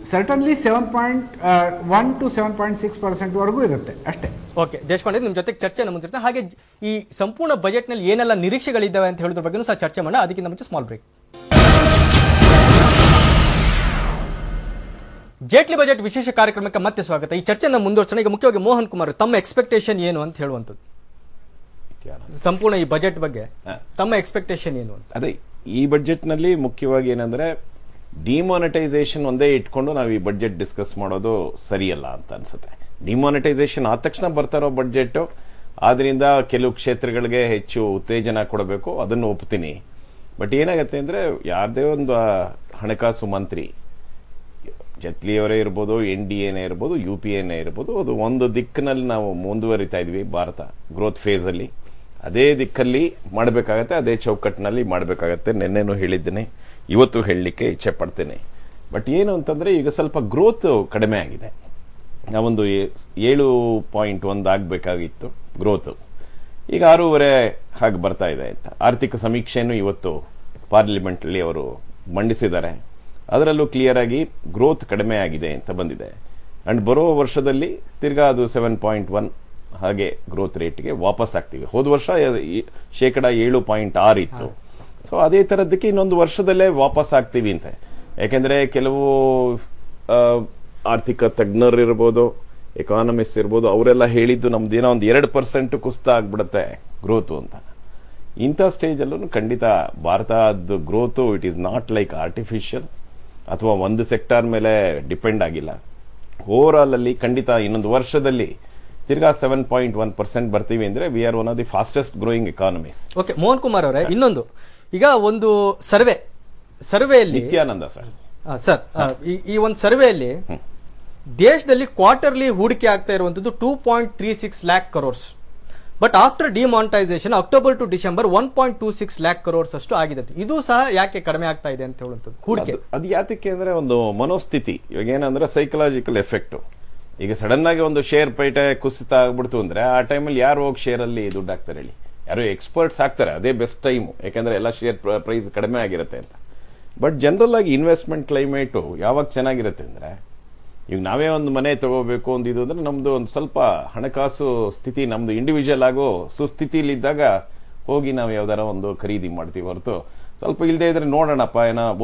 ಸರ್ಟನ್ಲಿ 7.1 to 7.6% ವರೆಗೂ ಇರುತ್ತೆ ಅಷ್ಟೇ. ಓಕೆ ದೇಶಪಾಂಡೆ, ನಿಮ್ಮ ಜೊತೆ ಚರ್ಚೆ ಮುಂಚಿರುತ್ತೆ. ಹಾಗೆ ಈ ಸಂಪೂರ್ಣ ಬಜೆಟ್ ನಲ್ಲಿ ಏನೆಲ್ಲ ನಿರೀಕ್ಷೆಗಳಿದ್ದಾವೆ ಅಂತ ಹೇಳೋದ್ರ ಬಗ್ಗೆ ಸಹ ಚರ್ಚೆ ಮಾಡೋಣ. ಅದಕ್ಕಿಂತ ಮುಂಚೆ ಸ್ಮಾಲ್ ಬ್ರೇಕ್. ಜೇಟ್ಲಿ ಬಜೆಟ್ ವಿಶೇಷ ಕಾರ್ಯಕ್ರಮಕ್ಕೆ ಮತ್ತೆ ಸ್ವಾಗತ. ಈ ಚರ್ಚೆಯನ್ನು ಮುಂದುವರ್ಸೋಣ. ಈಗ ಮುಖ್ಯವಾಗಿ ಮೋಹನ್ ಕುಮಾರ್, ತಮ್ಮ ಎಕ್ಸ್ಪೆಕ್ಟೇಷನ್ ಏನು ಅಂತ ಹೇಳುವಂಥದ್ದು, ಸಂಪೂರ್ಣ ಈ ಬಜೆಟ್ ಬಗ್ಗೆ ತಮ್ಮ ಎಕ್ಸ್ಪೆಕ್ಟೇಷನ್ ಏನು ಅಂತ. ಅದೇ ಈ ಬಜೆಟ್ ನಲ್ಲಿ ಮುಖ್ಯವಾಗಿ ಏನಂದ್ರೆ ಡಿಮಾನಿಟೈಸೇಷನ್ ಒಂದೇ ಇಟ್ಕೊಂಡು ನಾವು ಈ ಬಜೆಟ್ ಡಿಸ್ಕಸ್ ಮಾಡೋದು ಸರಿಯಲ್ಲ ಅಂತ ಅನ್ಸುತ್ತೆ. ಡಿಮಾನಿಟೈಸೇಷನ್ ಆದ ತಕ್ಷಣ ಬರ್ತಾ ಇರೋ ಬಜೆಟ್, ಆದ್ರಿಂದ ಕೆಲವು ಕ್ಷೇತ್ರಗಳಿಗೆ ಹೆಚ್ಚು ಉತ್ತೇಜನ ಕೊಡಬೇಕು, ಅದನ್ನು ಒಪ್ತೀನಿ. ಬಟ್ ಏನಾಗತ್ತೆ ಅಂದ್ರೆ ಯಾರದೇ ಒಂದು ಹಣಕಾಸು ಮಂತ್ರಿ, ಜೇಟ್ಲಿಯವರೇ ಇರ್ಬೋದು, NDAನೇ ಇರ್ಬೋದು, UPAನೇ ಇರ್ಬೋದು, ಅದು ಒಂದು ದಿಕ್ಕಿನಲ್ಲಿ ನಾವು ಮುಂದುವರಿತಾ ಇದ್ವಿ. ಭಾರತ ಗ್ರೋತ್ ಫೇಸ್ ಅಲ್ಲಿ ಅದೇ ದಿಕ್ಕಲ್ಲಿ ಮಾಡಬೇಕಾಗತ್ತೆ, ಅದೇ ಚೌಕಟ್ಟಿನಲ್ಲಿ ಮಾಡಬೇಕಾಗತ್ತೆ. ನಿನ್ನೆನೂ ಹೇಳಿದ್ದೇನೆ, ಇವತ್ತು ಹೇಳಲಿಕ್ಕೆ ಇಚ್ಛೆ ಪಡ್ತೇನೆ. ಬಟ್ ಏನು ಅಂತಂದ್ರೆ ಈಗ ಸ್ವಲ್ಪ ಗ್ರೋತ್ ಕಡಿಮೆ ಆಗಿದೆ. ನಾವೊಂದು 7.1 ಆಗಬೇಕಾಗಿತ್ತು ಗ್ರೋತ್, ಈಗ 6.5 ಹಾಗೆ ಬರ್ತಾ ಇದೆ ಅಂತ ಆರ್ಥಿಕ ಸಮೀಕ್ಷೆಯನ್ನು ಇವತ್ತು ಪಾರ್ಲಿಮೆಂಟ್ ಅಲ್ಲಿ ಅವರು ಮಂಡಿಸಿದ್ದಾರೆ. ಅದರಲ್ಲೂ ಕ್ಲಿಯರ್ ಆಗಿ ಗ್ರೋತ್ ಕಡಿಮೆ ಆಗಿದೆ ಅಂತ ಬಂದಿದೆ. ಅಂಡ್ ಬರೋ ವರ್ಷದಲ್ಲಿ ತಿರ್ಗಾ ಅದು 7.1 ಹಾಗೆ ಗ್ರೋತ್ ರೇಟ್ಗೆ ವಾಪಸ್ ಆಗ್ತೀವಿ. ಹೋದ ವರ್ಷ 7.6 ಇತ್ತು. ಸೊ ಅದೇ ತರದಕ್ಕೆ ಇನ್ನೊಂದು ವರ್ಷದಲ್ಲೇ ವಾಪಸ್ ಆಗ್ತೀವಿ ಅಂತ. ಯಾಕೆಂದ್ರೆ ಕೆಲವು ಆರ್ಥಿಕ ತಜ್ಞರು ಇರ್ಬೋದು, ಎಕಾನಮಿಸ್ಟ್ ಇರ್ಬೋದು, ಅವರೆಲ್ಲ ಹೇಳಿದ್ದು ನಮ್ದೇನೋ ಒಂದು 2% ಕುಸಿತ ಆಗ್ಬಿಡುತ್ತೆ ಗ್ರೋತ್ ಅಂತ. ಇಂಥ ಸ್ಟೇಜ್ ಅಲ್ಲೂ ಖಂಡಿತ ಭಾರತದ growth it is not like artificial ಅಥವಾ ಒಂದು ಸೆಕ್ಟಾರ್ ಮೇಲೆ ಡಿಪೆಂಡ್ ಆಗಿಲ್ಲ. ಓವರ್ ಆಲ್ ಅಲ್ಲಿ ಖಂಡಿತ ಇನ್ನೊಂದು ವರ್ಷದಲ್ಲಿ ತಿರ್ಗಾ 7.1% ಬರ್ತೀವಿ ಅಂದ್ರೆ we are one of the fastest growing economies. Okay Mohan Kumar ಅವರೇ, ಇನ್ನೊಂದು, ಈಗ ಒಂದು ಸರ್ವೆಯಲ್ಲಿ ನಿತ್ಯಾನಂದ ಸರ್ ಈ ಒಂದು ಸರ್ವೆಯಲ್ಲಿ ದೇಶದಲ್ಲಿ ಕ್ವಾರ್ಟರ್ಲಿ ಹೂಡಿಕೆ ಆಗ್ತಾ ಇರುವಂತದ್ದು 2.36 lakh crores. But after demonetisation October to December 1.26 lakh crores ಅಷ್ಟು ಆಗಿದೆ. ಇದು ಸಹ ಯಾಕೆ ಕಡಿಮೆ ಆಗ್ತಾ ಇದೆ ಅಂತ ಹೇಳುವಂಥದ್ದು ಹೂಡಿಕೆ? ಅದು ಯಾತಕ್ಕೆ ಅಂದ್ರೆ ಒಂದು ಮನೋಸ್ಥಿತಿ. ಇವಾಗ ಏನಂದ್ರೆ ಸೈಕಲಾಜಿಕಲ್ ಎಫೆಕ್ಟ್. ಈಗ ಸಡನ್ ಆಗಿ ಒಂದು ಶೇರ್ ಪೇಟೆ ಕುಸಿತ ಆಗ್ಬಿಡ್ತು ಅಂದ್ರೆ ಆ ಟೈಮಲ್ಲಿ ಯಾರು ಹೋಗಿ ಶೇರ್ ಅಲ್ಲಿ ದುಡ್ಡು ಹಾಕ್ತಾರೆ ಹೇಳಿ? ಯಾರು ಎಕ್ಸ್ಪರ್ಟ್ಸ್ ಹಾಕ್ತಾರೆ, ಅದೇ ಬೆಸ್ಟ್ ಟೈಮು. ಯಾಕಂದ್ರೆ ಎಲ್ಲ ಶೇರ್ ಪ್ರೈಸ್ ಕಡಿಮೆ ಆಗಿರುತ್ತೆ ಅಂತ. ಬಟ್ ಜನರಲ್ ಆಗಿ ಇನ್ವೆಸ್ಟ್ಮೆಂಟ್ ಕ್ಲೈಮೇಟು ಯಾವಾಗ ಚೆನ್ನಾಗಿರುತ್ತೆ ಅಂದ್ರೆ, ಈಗ ನಾವೇ ಒಂದು ಮನೆ ತಗೋಬೇಕು ಒಂದು ಇದು ಅಂದ್ರೆ ನಮ್ದು ಒಂದು ಸ್ವಲ್ಪ ಹಣಕಾಸು ಸ್ಥಿತಿ ನಮ್ದು ಇಂಡಿವಿಜುವಲ್ ಆಗೋ ಸುಸ್ಥಿತಿಲಿದ್ದಾಗ ಹೋಗಿ ನಾವು ಯಾವ್ದಾರ ಒಂದು ಖರೀದಿ ಮಾಡ್ತೀವಿ ಹೊರತು ಸ್ವಲ್ಪ ಇಲ್ಲದೆ ಇದ್ರೆ ನೋಡೋಣಪ್ಪ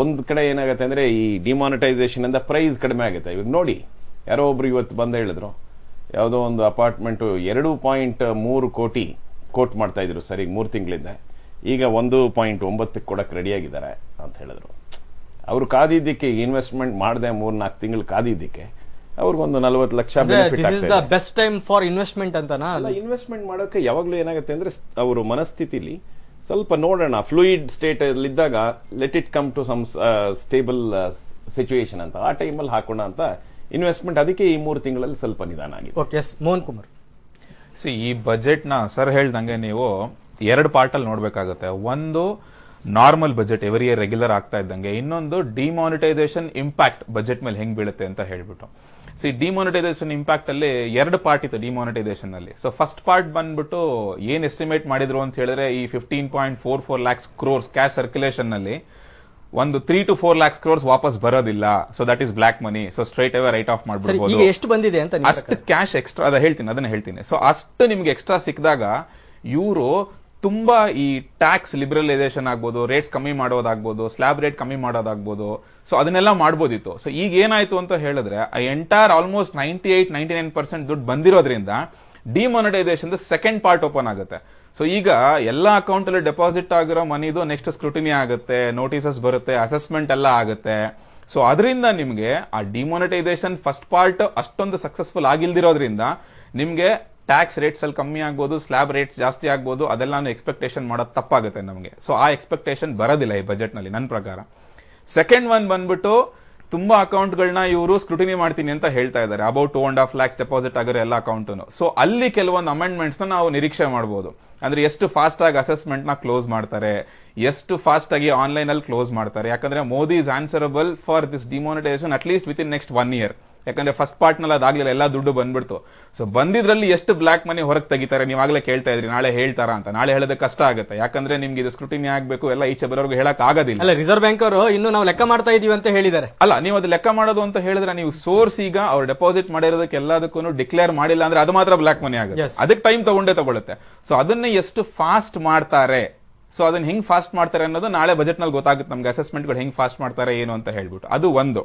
ಒಂದ್ ಕಡೆ ಏನಾಗುತ್ತೆ ಅಂದ್ರೆ ಈ ಡಿಮಾನಿಟೈಸೇಷನ್ ಇಂದ ಪ್ರೈಸ್ ಕಡಿಮೆ ಆಗುತ್ತೆ. ಇವಾಗ ನೋಡಿ, ಯಾರೋ ಒಬ್ರು ಇವತ್ತು ಬಂದ ಹೇಳಿದ್ರು, ಯಾವುದೋ ಒಂದು ಅಪಾರ್ಟ್ಮೆಂಟ್ 2.3 ಕೋಟಿ ಕೋಟ್ ಮಾಡ್ತಾ ಇದ್ರು ಸರಿ 3 ತಿಂಗಳಿಂದ, ಈಗ 1.9 ಕೊಡಕ್ ರೆಡಿಯಾಗಿದ್ದಾರೆ ಅಂತ ಹೇಳಿದ್ರು. ಅವ್ರು ಕಾದಿದ್ದಕ್ಕೆ ಇನ್ವೆಸ್ಟ್ಮೆಂಟ್ ಮಾಡದೆ 3-4 ತಿಂಗಳು ಕಾದಿದ್ದಕ್ಕೆ ಅವ್ರಿಗೊಂದು 40 lakh best time for investment ಅಂತಾನ. ಇನ್ವೆಸ್ಟ್ಮೆಂಟ್ ಮಾಡೋಕೆ ಯಾವಾಗ್ಲೂ ಏನಾಗುತ್ತೆ ಅಂದ್ರೆ ಅವರು ಮನಸ್ಥಿತಿಲಿ ಸ್ವಲ್ಪ ನೋಡೋಣ, ಫ್ಲೂಯಿಡ್ ಸ್ಟೇಟ್ ಇದ್ದಾಗ let it come to some stable situation ಅಂತ, ಆ ಟೈಮಲ್ಲಿ ಹಾಕೋಣ ಅಂತ ಇನ್ವೆಸ್ಟ್ಮೆಂಟ್. ಅದಕ್ಕೆ ಈ 3 ತಿಂಗಳಲ್ಲಿ ಸ್ವಲ್ಪ ನಿಧಾನ ಆಗಿದೆ. ಓಕೆ, ಮೋಹನ್ ಕುಮಾರ್, ಈ ಬಜೆಟ್ ನ ಸರ್ ಹೇಳ್ದಂಗೆ ನೀವು 2 ಪಾರ್ಟ್ ಅಲ್ಲಿ ನೋಡ್ಬೇಕಾಗುತ್ತೆ. ಒಂದು normal budget every year regular ಆಗ್ತಾ ಇದ್ದಂಗೆ, ಇನ್ನೊಂದು ಡಿಮಾನಿಟೈಸೇಷನ್ ಇಂಪ್ಯಾಕ್ಟ್ ಬಜೆಟ್ ಮೇಲೆ ಹೆಂಗ್ ಬೀಳುತ್ತೆ ಅಂತ ಹೇಳ್ಬಿಟ್ಟು. ಡಿಮಾನಿಟೈಸೇಷನ್ ಇಂಪ್ಯಾಕ್ಟ್ ಅಲ್ಲಿ 2 ಪಾರ್ಟ್ ಇತ್ತು ಡಿಮಾನಿಟೈಸೇಷನ್ ಅಲ್ಲಿ. ಸೊ ಫಸ್ಟ್ ಪಾರ್ಟ್ ಬಂದ್ಬಿಟ್ಟು ಏನ್ ಎಸ್ಟಿಮೇಟ್ ಮಾಡಿದ್ರು ಅಂತ ಹೇಳಿದ್ರೆ, ಈ 15.44 lakhs crores ಕ್ಯಾಶ್ ಸರ್ಕ್ಯುಲೇಷನ್ ನಲ್ಲಿ ಒಂದು 3 to 4 lakhs crores ವಾಪಸ್ ಬರೋದಿಲ್ಲ. So that is black money. So straight away write off ಮಾಡ್ಬಿಡ್ಬೋದು. ಈಗ ಎಷ್ಟು ಬಂದಿದೆ ಅಂತ ಅಷ್ಟು ಕ್ಯಾಶ್ ಎಕ್ಸ್ಟ್ರಾ ಅದನ್ನ ಹೇಳ್ತೀನಿ. ಸೊ ಅಷ್ಟು ನಿಮ್ಗೆ ಎಕ್ಸ್ಟ್ರಾ ಸಿಕ್ಕಿದಾಗ ಇವರು ತುಂಬಾ ಈ ಟ್ಯಾಕ್ಸ್ ಲಿಬರಲೈಸೇಷನ್ ಆಗ್ಬೋದು, ರೇಟ್ಸ್ ಕಮ್ಮಿ ಮಾಡೋದಾಗ್ಬೋದು, ಸ್ಲಾಬ್ ರೇಟ್ ಕಮ್ಮಿ ಮಾಡೋದಾಗ್ಬೋದು, ಸೊ ಅದನ್ನೆಲ್ಲ ಮಾಡ್ಬೋದಿತ್ತು. ಸೊ ಈಗ ಏನಾಯ್ತು ಅಂತ ಹೇಳಿದ್ರೆ, ಎಂಟೈರ್ ಆಲ್ಮೋಸ್ಟ್ 98-99% ದುಡ್ಡು ಬಂದಿರೋದ್ರಿಂದ ಡಿಮಾನಿಟೈಸೇಷನ್ ಸೆಕೆಂಡ್ ಪಾರ್ಟ್ ಓಪನ್ ಆಗುತ್ತೆ. ಸೊ ಈಗ ಎಲ್ಲಾ ಅಕೌಂಟ್ ಅಲ್ಲಿ ಡೆಪಾಸಿಟ್ ಆಗಿರೋ ಮನಿದು ನೆಕ್ಸ್ಟ್ ಸ್ಕ್ರೂಟಿನಿ ಆಗುತ್ತೆ, ನೋಟಿಸಸ್ ಬರುತ್ತೆ, ಅಸೆಸ್ಮೆಂಟ್ ಎಲ್ಲ ಆಗುತ್ತೆ. ಸೊ ಅದರಿಂದ ನಿಮ್ಗೆ ಆ ಡಿಮಾನಿಟೈಸೇಷನ್ ಫಸ್ಟ್ ಪಾರ್ಟ್ ಅಷ್ಟೊಂದು ಸಕ್ಸಸ್ಫುಲ್ ಆಗಿಲ್ದಿರೋದ್ರಿಂದ ನಿಮ್ಗೆ ಟ್ಯಾಕ್ಸ್ ರೇಟ್ಸ್ ಅಲ್ಲಿ ಕಮ್ಮಿ ಆಗ್ಬೋದು, ಸ್ಲಾಬ್ ರೇಟ್ಸ್ ಜಾಸ್ತಿ ಆಗ್ಬೋದು, ಅದೆಲ್ಲಾನು ಎಕ್ಸ್ಪೆಕ್ಟೇಷನ್ ಮಾಡೋದು ತಪ್ಪಾಗುತ್ತೆ ನಮಗೆ. ಸೊ ಆ ಎಕ್ಸ್ಪೆಕ್ಟೇಷನ್ ಬರೋದಿಲ್ಲ ಈ ಬಜೆಟ್ ನಲ್ಲಿ ನನ್ನ ಪ್ರಕಾರ. ಸೆಕೆಂಡ್ ಒನ್ ಬಂದ್ಬಿಟ್ಟು ತುಂಬಾ ಅಕೌಂಟ್ ಗಳನ್ನ ಇವರು ಸ್ಕ್ರೂಟಿನಿ ಮಾಡ್ತೀನಿ ಅಂತ ಹೇಳ್ತಾ ಇದ್ದಾರೆ. ಅಬೌಟ್ 2.5 lakhs ಡೆಪಾಸಿಟ್ ಆಗಿರೋ ಎಲ್ಲ ಅಕೌಂಟ್. ಸೊ ಅಲ್ಲಿ ಕೆಲವೊಂದು ಅಮೆಂಡ್ಮೆಂಟ್ಸ್ ನಾವು ನಿರೀಕ್ಷೆ ಮಾಡಬಹುದು. ಅಂದ್ರೆ ಎಷ್ಟು ಫಾಸ್ಟ್ ಆಗಿ ಅಸೆಸ್ಮೆಂಟ್ ನ ಕ್ಲೋಸ್ ಮಾಡ್ತಾರೆ, ಎಷ್ಟು ಫಾಸ್ಟ್ ಆಗಿ ಆನ್ಲೈನ್ ಅಲ್ಲಿ ಕ್ಲೋಸ್ ಮಾಡ್ತಾರೆ. ಯಾಕಂದ್ರೆ Modi is answerable for this demonetisation at least with in next 1 year. ಯಾಕಂದ್ರೆ ಫಸ್ಟ್ ಪಾರ್ಟ್ ನಲ್ಲಿ ಅದಾಗ್ಲಿಲ್ಲ, ಎಲ್ಲಾ ದುಡ್ಡು ಬಂದ್ಬಿಡ್ತು. ಸೊ ಬಂದಿದ್ರಲ್ಲಿ ಎಷ್ಟು ಬ್ಲಾಕ್ ಮನಿ ಹೊರಗೆ ತೆಗಿತಾರೆ ನೀವಾಗ್ಲೇ ಕೇಳ್ತಾ ಇದ್ರಿ, ನಾಳೆ ಹೇಳ್ತಾರಾ ಅಂತ. ನಾಳೆ ಹೇಳೋದಕ್ಕೆ ಕಷ್ಟ ಆಗುತ್ತೆ, ಯಾಕಂದ್ರೆ ನಿಮ್ಗೆ ಇದು ಸ್ಕ್ರೂಟಿನಿ ಆಗ್ಬೇಕು, ಎಲ್ಲ ಈಚೆ ಬರೋರ್ಗು ಹೇಳಕ್ ಆಗೋದಿಲ್ಲ. ಅಲ್ಲ, ರಿಸರ್ವ್ ಬ್ಯಾಂಕ್ ಅವರು ಇನ್ನು ನಾವು ಲೆಕ್ಕ ಮಾಡ್ತಾ ಇದೀವಿ ಅಂತ ಹೇಳಿದ್ದಾರೆ. ಅಲ್ಲ, ನೀವು ಅದು ಲೆಕ್ಕ ಮಾಡೋದು ಅಂತ ಹೇಳಿದ್ರೆ, ನೀವು ಸೋರ್ಸ್ ಈಗ ಅವ್ರು ಡೆಪಾಸಿಟ್ ಮಾಡಿರೋದಕ್ಕೆ ಎಲ್ಲದಕ್ಕೂ ಡಿಕ್ಲೇರ್ ಮಾಡಿಲ್ಲ ಅಂದ್ರೆ ಅದು ಮಾತ್ರ ಬ್ಲಾಕ್ ಮನಿ ಆಗುತ್ತೆ. ಅದಕ್ಕೆ ಟೈಮ್ ತಗೊಳುತ್ತೆ. ಸೊ ಅದನ್ನ ಎಷ್ಟು ಫಾಸ್ಟ್ ಮಾಡ್ತಾರೆ, ಸೊ ಅದನ್ನ ಹೆಂಗ್ ಫಾಸ್ಟ್ ಮಾಡ್ತಾರೆ ಅನ್ನೋದು ನಾಳೆ ಬಜೆಟ್ ನಲ್ಲಿ ಗೊತ್ತಾಗುತ್ತೆ ನಮ್ಗೆ. ಅಸೆಸ್ಮೆಂಟ್ ಗಳು ಹೆಂಗ್ ಫಾಸ್ಟ್ ಮಾಡ್ತಾರೆ ಏನು ಅಂತ ಹೇಳ್ಬಿಟ್ಟು. ಅದು ಒಂದು.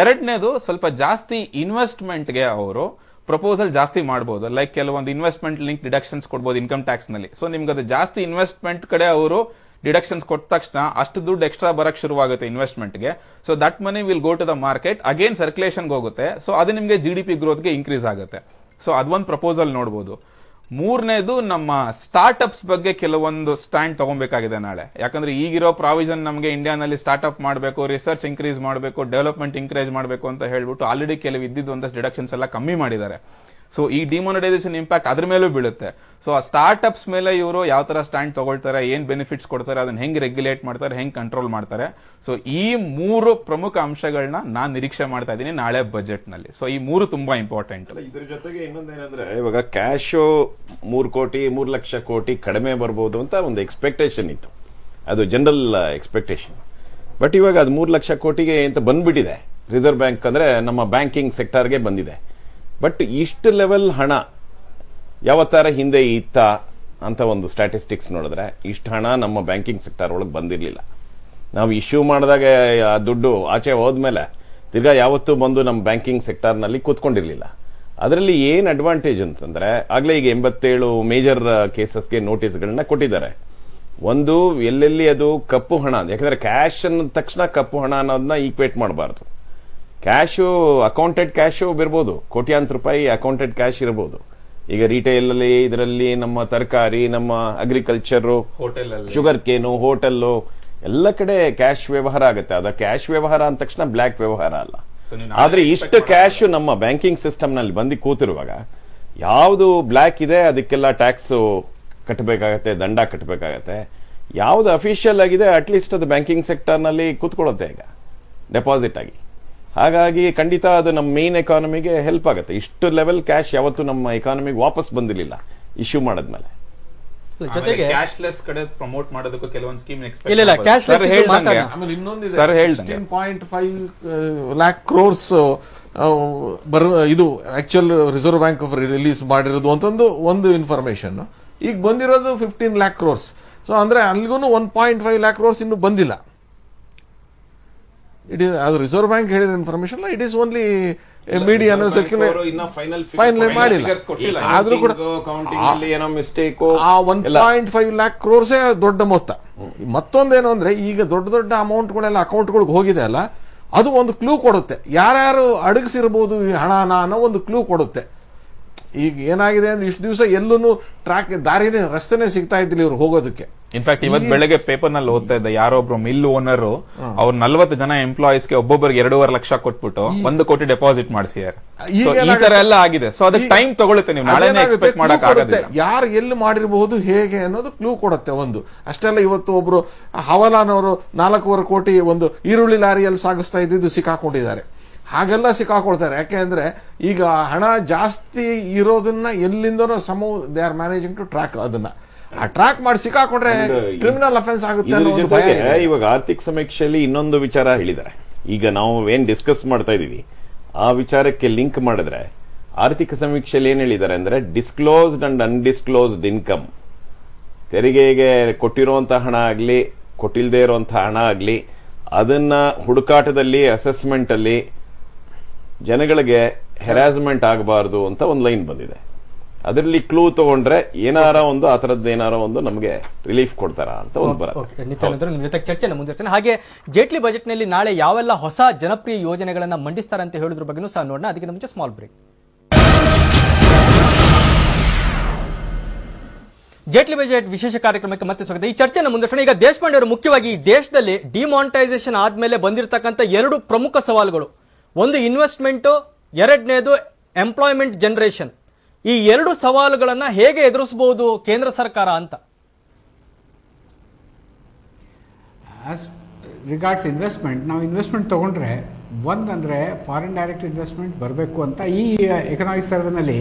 ಎರಡನೇದು, ಸ್ವಲ್ಪ ಜಾಸ್ತಿ ಇನ್ವೆಸ್ಟ್ಮೆಂಟ್ ಗೆ ಅವರು ಪ್ರಪೋಸಲ್ ಜಾಸ್ತಿ ಮಾಡಬಹುದು. ಲೈಕ್ ಕೆಲವೊಂದು ಇನ್ವೆಸ್ಟ್ಮೆಂಟ್ ಲಿಂಕ್ ಡಿಡಕ್ಷನ್ಸ್ ಕೊಡಬಹುದು ಇನ್ಕಮ್ ಟ್ಯಾಕ್ಸ್ ನಲ್ಲಿ. ಸೊ ನಿಮ್ಗೆ ಅದು ಜಾಸ್ತಿ ಇನ್ವೆಸ್ಟ್ಮೆಂಟ್ ಕಡೆ ಅವರು ಡಿಡಕ್ಷನ್ಸ್ ಕೊಟ್ಟ ತಕ್ಷಣ ಅಷ್ಟು ದುಡ್ಡು ಎಕ್ಸ್ಟ್ರಾ ಬರಕ್ ಶುರುವಾಗುತ್ತೆ ಇನ್ವೆಸ್ಟ್ಮೆಂಟ್ ಗೆ. So that money will go to the market, again circulation ಹೋಗುತ್ತೆ. ಸೊ ಅದು ನಿಮ್ಗೆ GDP ಗ್ರೋತ್ ಗೆ ಇನ್ಕ್ರೀಸ್ ಆಗುತ್ತೆ. ಸೊ ಅದೊಂದು ಪ್ರಪೋಸಲ್ ನೋಡಬಹುದು. ಮೂರನೇದು, ನಮ್ಮ ಸ್ಟಾರ್ಟ್ಅಪ್ಸ್ ಬಗ್ಗೆ ಕೆಲವೊಂದು ಸ್ಟ್ಯಾಂಡ್ ತಗೊಬೇಕಾಗಿದೆ ನಾಳೆ. ಯಾಕಂದ್ರೆ ಈಗಿರೋ ಪ್ರಾವಿಷನ್ ನಮಗೆ ಇಂಡಿಯಾನಲ್ಲಿ ಸ್ಟಾರ್ಟ್ಅಪ್ ಮಾಡಬೇಕು, ರಿಸರ್ಚ್ ಇನ್ಕ್ರೀಸ್ ಮಾಡಬೇಕು, ಡೆವಲಪ್ಮೆಂಟ್ ಇನ್ಕ್ರೇಜ್ ಮಾಡಬೇಕು ಅಂತ ಹೇಳ್ಬಿಟ್ಟು ಆಲ್ರೆಡಿ ಕೆಲವು ಇದ್ದಿದ್ದು ಒಂದಷ್ಟು ಡಿಡಕ್ಷನ್ಸ್ ಎಲ್ಲ ಕಮ್ಮಿ ಮಾಡಿದ್ದಾರೆ. ಸೊ ಈ ಡಿಮಾನಿಟೈಸೇಷನ್ ಇಂಪ್ಯಾಕ್ಟ್ ಅದ್ರ ಮೇಲೂ ಬೀಳುತ್ತೆ. ಸೊ ಆ ಸ್ಟಾರ್ಟ್ಅಪ್ಸ್ ಮೇಲೆ ಇವರು ಯಾವ ತರ ಸ್ಟ್ಯಾಂಡ್ ತಗೊಳ್ತಾರೆ, ಏನ್ ಬೆನಿಫಿಟ್ಸ್ ಕೊಡ್ತಾರೆ, ಅದನ್ನ ಹೆಂಗ್ ರೆಗ್ಯುಲೇಟ್ ಮಾಡ್ತಾರೆ, ಹೆಂಗ್ ಕಂಟ್ರೋಲ್ ಮಾಡ್ತಾರೆ. ಸೊ ಈ 3 ಪ್ರಮುಖ ಅಂಶಗಳನ್ನ ನಾನ್ ನಿರೀಕ್ಷೆ ಮಾಡ್ತಾ ಇದ್ದೀನಿ ನಾಳೆ ಬಜೆಟ್ ನಲ್ಲಿ. ಸೊ ಈ 3 ತುಂಬಾ ಇಂಪಾರ್ಟೆಂಟ್. ಇದ್ರ ಜೊತೆಗೆ ಇನ್ನೊಂದೇನಂದ್ರೆ, ಇವಾಗ ಕ್ಯಾಶ್ 3 ಲಕ್ಷ ಕೋಟಿ ಕಡಿಮೆ ಬರ್ಬೋದು ಅಂತ ಒಂದು ಎಕ್ಸ್ಪೆಕ್ಟೇಷನ್ ಇತ್ತು, ಅದು ಜನರಲ್ ಎಕ್ಸ್ಪೆಕ್ಟೇಷನ್. ಬಟ್ ಇವಾಗ ಅದು 3 ಲಕ್ಷ ಕೋಟಿಗೆ ಅಂತ ಬಂದ್ಬಿಟ್ಟಿದೆ. ರಿಸರ್ವ್ ಬ್ಯಾಂಕ್ ಅಂದ್ರೆ ನಮ್ಮ ಬ್ಯಾಂಕಿಂಗ್ ಸೆಕ್ಟರ್ಗೆ ಬಂದಿದೆ. ಬಟ್ ಇಷ್ಟು ಲೆವೆಲ್ ಹಣ ಯಾವತ್ತಾರ ಹಿಂದೆ ಇತ್ತ ಅಂತ ಒಂದು ಸ್ಟ್ಯಾಟಿಸ್ಟಿಕ್ಸ್ ನೋಡಿದ್ರೆ, ಇಷ್ಟು ಹಣ ನಮ್ಮ ಬ್ಯಾಂಕಿಂಗ್ ಸೆಕ್ಟರ್ ಒಳಗೆ ಬಂದಿರಲಿಲ್ಲ. ನಾವು ಇಶ್ಯೂ ಮಾಡಿದಾಗ ಆ ದುಡ್ಡು ಆಚೆ ಹೋದ್ಮೇಲೆ ತಿರ್ಗಾ ಯಾವತ್ತೂ ಬಂದು ನಮ್ಮ ಬ್ಯಾಂಕಿಂಗ್ ಸೆಕ್ಟರ್ನಲ್ಲಿ ಕೂತ್ಕೊಂಡಿರ್ಲಿಲ್ಲ. ಅದರಲ್ಲಿ ಏನ್ ಅಡ್ವಾಂಟೇಜ್ ಅಂತಂದ್ರೆ, ಆಗ್ಲೇ ಈಗ 87 ಮೇಜರ್ ಕೇಸಸ್ಗೆ ನೋಟಿಸ್ಗಳನ್ನ ಕೊಟ್ಟಿದ್ದಾರೆ. ಒಂದು, ಎಲ್ಲೆಲ್ಲಿ ಅದು ಕಪ್ಪು ಹಣ, ಯಾಕಂದ್ರೆ ಕ್ಯಾಶ್ ಅನ್ನೋ ತಕ್ಷಣ ಕಪ್ಪು ಹಣ ಅನ್ನೋದನ್ನ ಈಕ್ವೇಟ್ ಮಾಡಬಾರ್ದು. ಕ್ಯಾಶು, ಅಕೌಂಟೆಡ್ ಕ್ಯಾಶು ಇರ್ಬೋದು, ಕೋಟ್ಯಾಂತರ ರೂಪಾಯಿ ಅಕೌಂಟೆಡ್ ಕ್ಯಾಶ್ ಇರಬಹುದು. ಈಗ ರಿಟೇಲ್ ಅಲ್ಲಿ, ಇದರಲ್ಲಿ ನಮ್ಮ ತರಕಾರಿ, ನಮ್ಮ ಅಗ್ರಿಕಲ್ಚರ್, ಶುಗರ್ ಕೇನು, ಹೋಟೆಲ್ಲು ಎಲ್ಲ ಕಡೆ ಕ್ಯಾಶ್ ವ್ಯವಹಾರ ಆಗುತ್ತೆ. ಅದ ಕ್ಯಾಶ್ ವ್ಯವಹಾರ ಅಂದ ತಕ್ಷಣ ಬ್ಲಾಕ್ ವ್ಯವಹಾರ ಅಲ್ಲ. ಆದ್ರೆ ಇಷ್ಟು ಕ್ಯಾಶ್ ನಮ್ಮ ಬ್ಯಾಂಕಿಂಗ್ ಸಿಸ್ಟಮ್ ನಲ್ಲಿ ಬಂದು ಕೂತಿರುವಾಗ ಯಾವುದು ಬ್ಲಾಕ್ ಇದೆ ಅದಕ್ಕೆಲ್ಲ ಟ್ಯಾಕ್ಸ್ ಕಟ್ಟಬೇಕಾಗತ್ತೆ, ದಂಡ ಕಟ್ಟಬೇಕಾಗತ್ತೆ. ಯಾವ್ದು ಅಫಿಷಿಯಲ್ ಆಗಿದೆ ಅಟ್ಲೀಸ್ಟ್ ಅದು ಬ್ಯಾಂಕಿಂಗ್ ಸೆಕ್ಟರ್ ನಲ್ಲಿ ಕೂತ್ಕೊಳ್ಳುತ್ತೆ ಈಗ ಡೆಪಾಸಿಟ್ ಆಗಿ. ಹಾಗಾಗಿ ಖಂಡಿತ ಅದು ನಮ್ಮ ಮೇನ್ ಎಕಾನಮಿಗೆ ಹೆಲ್ಪ್ ಆಗುತ್ತೆ. ಇಷ್ಟು ಲೆವೆಲ್ ಕ್ಯಾಶ್ ಯಾವತ್ತು ನಮ್ಮ ಎಕಾನಮಿಗೆ ವಾಪಸ್ ಬಂದಿರಲಿಲ್ಲ ಇಶ್ಯೂ ಮಾಡಿದ್ಮೇಲೆ. ಜೊತೆಗೆ ಕ್ಯಾಶ್ಲೆಸ್ ಕಡೆ ಪ್ರಮೋಟ್ ಮಾಡೋದಕ್ಕೂ ಕೆಲವೊಂದು ಸ್ಕೀಮ್ ಇಲ್ಲ, ಕ್ಯಾಶ್ಲೆಸ್ ಸರ್ ಹೇಳ್ದಂಗೆ 16.5 lakh crores ಇದು actual reserve bank of release ಮಾಡಿರೋದು ಅಂತಂದು ಒಂದು ಇನ್ಫಾರ್ಮೇಶನ್. ಈಗ ಬಂದಿರೋದು 15 lakh crores. ಸೊ ಅಂದ್ರೆ ಅಲ್ಲಿಗೂ 1.5 lakh crores ಇನ್ನು ಬಂದಿಲ್ಲ. ಇಟ್ ಇಸ್ ಅದು ರಿಸರ್ವ್ ಬ್ಯಾಂಕ್ ಹೇಳಿದ information. It is only media final ಮಾಡಿಲ್ಲ. ಆದ್ರೂ ಕೂಡ ಆ 1.5 lakh crores ದೊಡ್ಡ ಮೊತ್ತ. ಮತ್ತೊಂದೇನು ಅಂದ್ರೆ, ಈಗ ದೊಡ್ಡ ದೊಡ್ಡ ಅಮೌಂಟ್ಗಳೆಲ್ಲ ಅಕೌಂಟ್ಗಳಿಗೆ ಹೋಗಿದೆ ಅಲ್ಲ, ಅದು ಒಂದು ಕ್ಲೂ ಕೊಡುತ್ತೆ. ಯಾರ್ಯಾರು ಅಡಗಿಸಿರ್ಬೋದು ಈ ಹಣನ ಅನ್ನೋ ಒಂದು ಕ್ಲೂ ಕೊಡುತ್ತೆ. ಈಗ ಏನಾಗಿದೆ ಅಂದ್ರೆ ಇಷ್ಟು ದಿವಸ ಎಲ್ಲೂ ಟ್ರ್ಯಾಕ್ ದಾರಿನೇ ರಸ್ತೆನೇ ಸಿಗ್ತಾ ಇದ್ದಿಲ್ಲ ಇವ್ರು ಹೋಗೋದಕ್ಕೆ. ಇನ್ಫ್ಯಾಕ್ಟ್ ಇವತ್ತು ಬೆಳಗ್ಗೆ ಪೇಪರ್ ನಲ್ಲಿ ಓದ್ತಾ ಇದ್ದ ಯಾರೋ ಒಬ್ರು ಮಿಲ್ ಓನರ್ ಅವ್ರ 40 ಜನ ಎಂಪ್ಲಾಯೀಸ್ ಗೆ ಒಬ್ಬೊಬ್ಬರಿಗೆ 2.5 ಲಕ್ಷ ಕೊಟ್ಬಿಟ್ಟು 1 ಕೋಟಿ ಡೆಪಾಸಿಟ್ ಮಾಡಿಸಿದ್ದಾರೆ. ಈ ತರ ಎಲ್ಲ ಆಗಿದೆ. ಸೊ ಅದಕ್ಕೆ ಟೈಮ್ ತಗೊಳುತ್ತೆ, ನೀವು ನಾಳೆ ಎಕ್ಸ್ಪೆಕ್ಟ್ ಮಾಡಕ್ ಆಗೋದಿಲ್ಲ. ಯಾರು ಎಲ್ಲಿ ಮಾಡಿರಬಹುದು ಹೇಗೆ ಅನ್ನೋದು ಕ್ಲೂ ಕೊಡುತ್ತೆ ಒಂದು. ಅಷ್ಟೆಲ್ಲ ಇವತ್ತು ಒಬ್ರು ಹವಾಲಾನವರು 4.25 ಕೋಟಿ ಒಂದು ಈರುಳ್ಳಿ ಲಾರಿಯಲ್ಲಿ ಸಾಗಿಸ್ತಾ ಇದ್ದಿದ್ದು ಸಿಕ್ಕಾಕೊಂಡಿದ್ದಾರೆ. ಹಾಗೆಲ್ಲ ಸಿಕ್ಕಾಕೊಳ್ತಾರೆ. ಯಾಕೆಂದ್ರೆ ಈಗ ಹಣ ಜಾಸ್ತಿ ಇರೋದನ್ನ ಎಲ್ಲಿಂದನೋ they are managing to track. ಅದನ್ನ ಆ ಟ್ರ್ಯಾಕ್ ಮಾಡಿ ಸಿಕ್ಕಾಕೊಂಡ್ರೆ ಕ್ರಿಮಿನಲ್ ಅಫೆನ್ಸ್ ಆಗುತ್ತೆ ಅನ್ನೋ ಒಂದು ಭಯ ಇದೆ. ಇವಾಗ ಆರ್ಥಿಕ ಸಮೀಕ್ಷೆಯಲ್ಲಿ ಇನ್ನೊಂದು ವಿಚಾರ ಹೇಳಿದ್ದಾರೆ. ಈಗ ನಾವು ಏನ್ ಡಿಸ್ಕಸ್ ಮಾಡ್ತಾ ಇದೀವಿ ಆ ವಿಚಾರಕ್ಕೆ ಲಿಂಕ್ ಮಾಡಿದ್ರೆ ಆರ್ಥಿಕ ಸಮೀಕ್ಷೆಯಲ್ಲಿ ಏನ್ ಹೇಳಿದ್ದಾರೆ ಅಂದ್ರೆ ಡಿಸ್ಕ್ಲೋಸ್ಡ್ ಅಂಡ್ ಅನ್ಡಿಸ್ಕ್ಲೋಸ್ಡ್ ಇನ್ಕಮ್, ತೆರಿಗೆಗೆ ಕೊಟ್ಟಿರುವಂತಹ ಹಣ ಆಗ್ಲಿ ಕೊಟ್ಟಿಲ್ದೇ ಇರುವಂತಹ ಹಣ ಆಗ್ಲಿ ಅದನ್ನ ಹುಡುಕಾಟದಲ್ಲಿ ಅಸೆಸ್ಮೆಂಟ್ ಅಲ್ಲಿ ಜನಗಳಿಗೆ ಹೆರಾಸ್ಮೆಂಟ್ ಆಗಬಾರದು ಅಂತ ಒಂದು ಲೈನ್ ಬಂದಿದೆ. ಅದರಲ್ಲಿ ಕ್ಲೂ ತಗೊಂಡ್ರೆ ಏನಾರ ಒಂದು ಆ ತರದ್ದು ಏನಾರ ಒಂದು ನಮಗೆ ರಿಲೀಫ್ ಕೊಡ್ತಾರ ಅಂತ ಒಂದು ಬರುತ್ತೆ. ನಿಮ್ ಜೊತೆ ಚರ್ಚೆನ ಮುಂದುವರ್ಸೋಣ. ಹಾಗೆ ಜೇಟ್ಲಿ ಬಜೆಟ್ ನಲ್ಲಿ ನಾಳೆ ಯಾವೆಲ್ಲ ಹೊಸ ಜನಪ್ರಿಯ ಯೋಜನೆಗಳನ್ನ ಮಂಡಿಸ್ತಾರೆ ಅಂತ ಹೇಳೋದ್ರ ಬಗ್ಗೆನೂ ಸಹ ನೋಡೋಣ. ಅದಕ್ಕಿಂತ ಮುಂಚೆ ಸ್ಮಾಲ್ ಬ್ರೇಕ್. ಜೇಟ್ಲಿ ಬಜೆಟ್ ವಿಶೇಷ ಕಾರ್ಯಕ್ರಮಕ್ಕೆ ಮತ್ತೆ ಸ್ವಾಗತ. ಈ ಚರ್ಚೆನ ಮುಂದುವರ್ಸೋಣ. ಈಗ ದೇಶಪಾಂಡೆ ಅವರು ಮುಖ್ಯವಾಗಿ ಈ ದೇಶದಲ್ಲಿ ಡಿಮಾನಿಟೈಸೇಷನ್ ಆದ್ಮೇಲೆ ಬಂದಿರತಕ್ಕಂಥ 2 ಪ್ರಮುಖ ಸವಾಲುಗಳು, ಒಂದು ಇನ್ವೆಸ್ಟ್ಮೆಂಟ್, ಎರಡನೇದು ಎಂಪ್ಲಾಯ್ಮೆಂಟ್ ಜನರೇಷನ್. ಈ 2 ಸವಾಲುಗಳನ್ನ ಹೇಗೆ ಎದುರಿಸಬಹುದು ಕೇಂದ್ರ ಸರ್ಕಾರ ಅಂತ? ಆಸ್ ರಿಗಾರ್ಡ್ಸ್ ಇನ್ವೆಸ್ಟ್ಮೆಂಟ್, ನಾವು ಇನ್ವೆಸ್ಟ್ಮೆಂಟ್ ತಗೊಂಡ್ರೆ ಒಂದಂದ್ರೆ ಫಾರಿನ್ ಡೈರೆಕ್ಟ್ ಇನ್ವೆಸ್ಟ್ಮೆಂಟ್ ಬರಬೇಕು ಅಂತ ಈ ಎಕನಾಮಿಕ್ ಸರ್ವೆನಲ್ಲಿ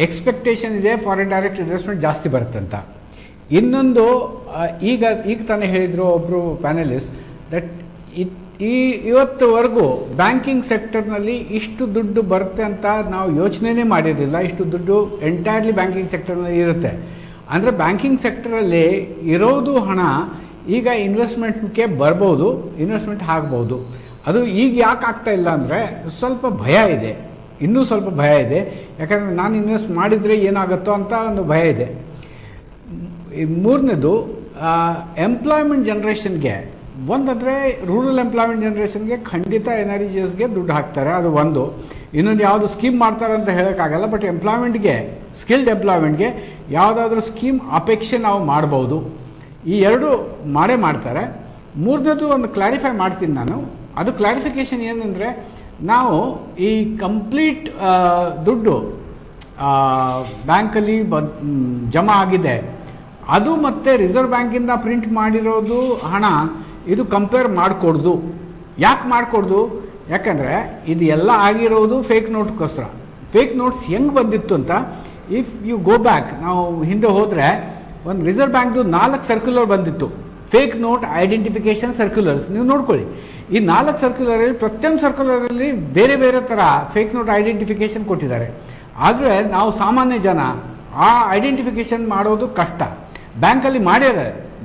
ಎಕ್ಸ್ಪೆಕ್ಟೇಷನ್ ಇದೆ, ಫಾರಿನ್ ಡೈರೆಕ್ಟ್ ಇನ್ವೆಸ್ಟ್ಮೆಂಟ್ ಜಾಸ್ತಿ ಬರುತ್ತೆ ಅಂತ. ಇನ್ನೊಂದು ಈಗ ತಾನೇ ಹೇಳಿದ್ರು ಒಬ್ರು ಪ್ಯಾನಲಿಸ್ಟ್ ದಟ್ ಇವತ್ತುವರೆಗೂ ಬ್ಯಾಂಕಿಂಗ್ ಸೆಕ್ಟರ್ನಲ್ಲಿ ಇಷ್ಟು ದುಡ್ಡು ಬರುತ್ತೆ ಅಂತ ನಾವು ಯೋಚನೆನೇ ಮಾಡಿರಲಿಲ್ಲ. ಇಷ್ಟು ದುಡ್ಡು ಎಂಟೈರ್ಲಿ ಬ್ಯಾಂಕಿಂಗ್ ಸೆಕ್ಟರ್ನಲ್ಲಿ ಇರುತ್ತೆ. ಅಂದರೆ ಬ್ಯಾಂಕಿಂಗ್ ಸೆಕ್ಟರಲ್ಲಿ ಇರೋದು ಹಣ ಈಗ ಇನ್ವೆಸ್ಟ್ಮೆಂಟ್ಗೆ ಬರ್ಬೋದು, ಇನ್ವೆಸ್ಟ್ಮೆಂಟ್ ಆಗ್ಬೋದು. ಅದು ಈಗ ಯಾಕೆ ಆಗ್ತಾ ಇಲ್ಲ ಅಂದರೆ ಸ್ವಲ್ಪ ಭಯ ಇದೆ, ಇನ್ನೂ ಸ್ವಲ್ಪ ಭಯ ಇದೆ. ಯಾಕಂದರೆ ನಾನು ಇನ್ವೆಸ್ಟ್ ಮಾಡಿದರೆ ಏನಾಗುತ್ತೋ ಅಂತ ಒಂದು ಭಯ ಇದೆ. ಮೂರನೇದು ಎಂಪ್ಲಾಯ್ಮೆಂಟ್ ಜನ್ರೇಷನ್ಗೆ, ಒಂದಂದರೆ ರೂರಲ್ ಎಂಪ್ಲಾಯ್ಮೆಂಟ್ ಜನ್ರೇಷನ್ಗೆ ಖಂಡಿತ NREGSಗೆ ದುಡ್ಡು ಹಾಕ್ತಾರೆ, ಅದು ಒಂದು. ಇನ್ನೊಂದು ಯಾವುದು ಸ್ಕೀಮ್ ಮಾಡ್ತಾರೆ ಅಂತ ಹೇಳೋಕ್ಕಾಗಲ್ಲ, ಬಟ್ ಎಂಪ್ಲಾಯ್ಮೆಂಟ್ಗೆ, ಸ್ಕಿಲ್ಡ್ ಎಂಪ್ಲಾಯ್ಮೆಂಟ್ಗೆ ಯಾವುದಾದ್ರೂ ಸ್ಕೀಮ್ ಅಪೇಕ್ಷೆ ನಾವು ಮಾಡ್ಬೋದು. ಈ 2 ಮಾಡ್ತಾರೆ. ಮೂರನೇದು ಒಂದು ಕ್ಲಾರಿಫೈ ಮಾಡ್ತೀನಿ ನಾನು. ಅದು ಕ್ಲಾರಿಫಿಕೇಷನ್ ಏನಂದರೆ, ನಾವು ಈ ಕಂಪ್ಲೀಟ್ ದುಡ್ಡು ಬ್ಯಾಂಕಲ್ಲಿ ಜಮಾ ಆಗಿದೆ, ಅದು ಮತ್ತೆ ರಿಸರ್ವ್ ಬ್ಯಾಂಕಿಂದ ಪ್ರಿಂಟ್ ಮಾಡಿರೋದು ಹಣ, ಇದು ಕಂಪೇರ್ ಮಾಡಿಕೊಡ್ದು. ಯಾಕೆ ಮಾಡಿಕೊಡ್ದು? ಯಾಕಂದರೆ ಇದು ಎಲ್ಲ ಆಗಿರೋದು ಫೇಕ್ ನೋಟ್ಗೋಸ್ಕರ. ಫೇಕ್ ನೋಟ್ಸ್ ಹೆಂಗೆ ಬಂದಿತ್ತು ಅಂತ, ಇಫ್ ಯು ಗೋ ಬ್ಯಾಕ್, ನಾವು ಹಿಂದೆ ಹೋದರೆ ಒಂದು ರಿಸರ್ವ್ ಬ್ಯಾಂಕ್ದು 4 ಸರ್ಕ್ಯುಲರ್ ಬಂದಿತ್ತು, ಫೇಕ್ ನೋಟ್ ಐಡೆಂಟಿಫಿಕೇಶನ್ ಸರ್ಕ್ಯುಲರ್ಸ್. ನೀವು ನೋಡ್ಕೊಳ್ಳಿ, ಈ 4 ಸರ್ಕ್ಯುಲರಲ್ಲಿ ಪ್ರತಿಯೊಂದು ಸರ್ಕ್ಯುಲರಲ್ಲಿ ಬೇರೆ ಬೇರೆ ಥರ ಫೇಕ್ ನೋಟ್ ಐಡೆಂಟಿಫಿಕೇಶನ್ ಕೊಟ್ಟಿದ್ದಾರೆ. ಆದರೆ ನಾವು ಸಾಮಾನ್ಯ ಜನ ಆ ಐಡೆಂಟಿಫಿಕೇಶನ್ ಮಾಡೋದು ಕಷ್ಟ. ಬ್ಯಾಂಕಲ್ಲಿ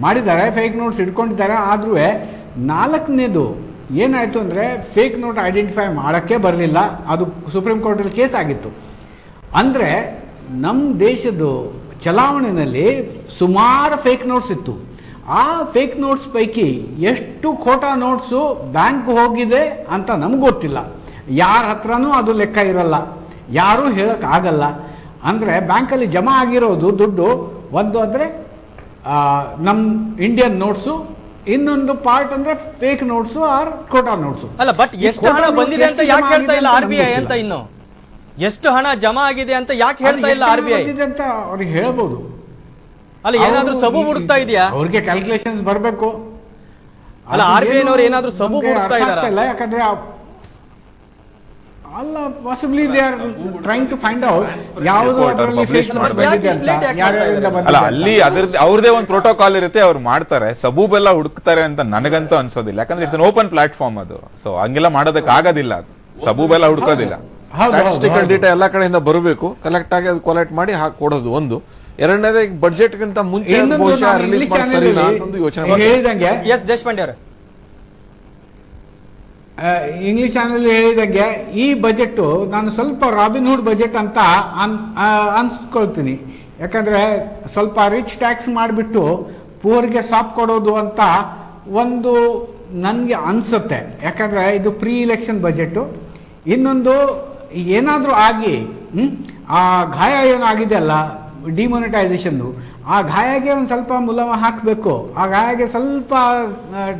ಮಾಡಿದ್ದಾರೆ, ಫೇಕ್ ನೋಟ್ಸ್ ಇಟ್ಕೊಂಡಿದ್ದಾರೆ. ಆದರೂ 4ನೇದು ಏನಾಯಿತು ಅಂದರೆ ಫೇಕ್ ನೋಟ್ ಐಡೆಂಟಿಫೈ ಮಾಡೋಕ್ಕೆ ಬರಲಿಲ್ಲ. ಅದು ಸುಪ್ರೀಂ ಕೋರ್ಟಲ್ಲಿ ಕೇಸ್ ಆಗಿತ್ತು. ಅಂದರೆ ನಮ್ಮ ದೇಶದ ಚಲಾವಣೆಯಲ್ಲಿ ಸುಮಾರು ಫೇಕ್ ನೋಟ್ಸ್ ಇತ್ತು. ಆ ಫೇಕ್ ನೋಟ್ಸ್ ಪೈಕಿ ಎಷ್ಟು ಖೋಟಾ ನೋಟ್ಸು ಬ್ಯಾಂಕ್ ಹೋಗಿದೆ ಅಂತ ನಮ್ಗೆ ಗೊತ್ತಿಲ್ಲ. ಯಾರ ಹತ್ರನೂ ಅದು ಲೆಕ್ಕ ಇರಲ್ಲ, ಯಾರೂ ಹೇಳೋಕ್ಕಾಗಲ್ಲ. ಅಂದರೆ ಬ್ಯಾಂಕಲ್ಲಿ ಜಮಾ ಆಗಿರೋದು ದುಡ್ಡು ಒಂದು ಅಂದರೆ ನಮ್ಮ ಇಂಡಿಯನ್ ನೋಟ್ಸು, ಇನ್ನೊಂದು ಪಾರ್ಟ್ ಅಂದ್ರೆ ಫೇಕ್ ನೋಟ್ಸು ಆರ್ ಖೋಟಾ ನೋಟ್ಸು. ಅಲ್ಲ, ಬಟ್ ಎಷ್ಟು ಹಣ ಬಂದಿದೆ ಅಂತ ಯಾಕೆ ಹೇಳ್ತಾ ಇಲ್ಲ RBI ಅಂತ? ಇನ್ನು ಎಷ್ಟು ಹಣ ಜಮಾ ಆಗಿದೆ ಅಂತ ಯಾಕೆ ಹೇಳ್ತಾ ಇಲ್ಲ RBI ಅಂತ ಅವ್ರಿಗೆ ಹೇಳ್ಬೋದು. ಅಲ್ಲ, ಏನಾದ್ರೂ ಸಬು ಹುಡುಕ್ತಾ ಇದೆಯಾ? ಅವ್ರಿಗೆ ಕ್ಯಾಲ್ಕುಲೇಷನ್ಸ್ ಬರಬೇಕು. ಅಲ್ಲ, RBI ನವರು ಏನಾದ್ರೂ ಸಬು ಹುಡುಕ್ತಾ ಇದಾರಾ? ಯಾಕಂದ್ರೆ ಅಲ್ಲ, possibly they are trying to find out ಯಾವುದು ಅದರಲ್ಲಿ ಫೇಕ್ ನೋಟ್ ಬಂದಿದೆ ಅಂತ, ಯಾರ್ಯಾರಿಂದ ಬಂದಿದೆ. ಅಲ್ಲ, ಅಲ್ಲಿ ಅವ್ರದೇ ಒಂದು ಪ್ರೋಟೋಕಾಲ್ ಇರುತ್ತೆ, ಅವ್ರು ಮಾಡ್ತಾರೆ. ಸಬೂಬ್ ಎಲ್ಲ ಹುಡುಕ್ತಾರೆ ಅಂತ ನನಗಂತೂ ಅನ್ಸೋದಿಲ್ಲ. ಯಾಕಂದ್ರೆ ಇಟ್ಸ್ ಅನ್ ಓಪನ್ ಪ್ಲಾಟ್ಫಾರ್ಮ್ ಅದು. ಸೊ ಹಂಗೆಲ್ಲ ಮಾಡೋದಕ್ಕೆ ಆಗೋದಿಲ್ಲ. ಅದು ಸಬೂಬ್ ಎಲ್ಲ ಹುಡುಕೋದಿಲ್ಲ. ಸ್ಟಾಟಿಸ್ಟಿಕಲ್ ಡೇಟಾ ಎಲ್ಲ ಕಡೆಯಿಂದ ಬರಬೇಕು, ಕಲೆಕ್ಟ್ ಆಗಿ ಅದು ಕೊಲೆಕ್ಟ್ ಮಾಡಿ ಕೊಡೋದು ಒಂದು. ಎರಡನೇದು ಬಡ್ಜೆಟ್ ಗಿಂತ ಮುಂಚೆ ರಿಲೀಸ್ ಮಾಡಿ ಸರಿನಾ ಅಂತ ಯೋಚನೆ ಹೇಳಿದಂಗೆ. ಎಸ್ ದೇಶಪಾಂಡೆ ಅವರೇ, ಇಂಗ್ಲಿಷ್ ಚಾನೆಲ್ ಹೇಳಿದಂಗೆ ಈ ಬಜೆಟ್ ನಾನು ಸ್ವಲ್ಪ ರಾಬಿನ್ಹುಡ್ ಬಜೆಟ್ ಅಂತ ಅನ್ಸ್ಕೊಳ್ತೀನಿ. ಯಾಕಂದ್ರೆ ಸ್ವಲ್ಪ ರಿಚ್ ಟ್ಯಾಕ್ಸ್ ಮಾಡಿಬಿಟ್ಟು ಪೂರ್ಗೆ ಸಾಪ್ ಕೊಡೋದು ಅಂತ ಒಂದು ನನಗೆ ಅನ್ಸುತ್ತೆ. ಯಾಕಂದ್ರೆ ಇದು ಪ್ರೀ ಇಲೆಕ್ಷನ್ ಬಜೆಟ್. ಇನ್ನೊಂದು ಏನಾದರೂ ಆಗಿ ಆ ಗಾಯ ಏನಾಗಿದೆ ಅಲ್ಲ ಡಿಮಾನಿಟೈಸೇಷನ್, ಆ ಗಾಯಗೆ ಒಂದು ಸ್ವಲ್ಪ ಮುಲಾಮ ಹಾಕಬೇಕು. ಆ ಗಾಯಗೆ ಸ್ವಲ್ಪ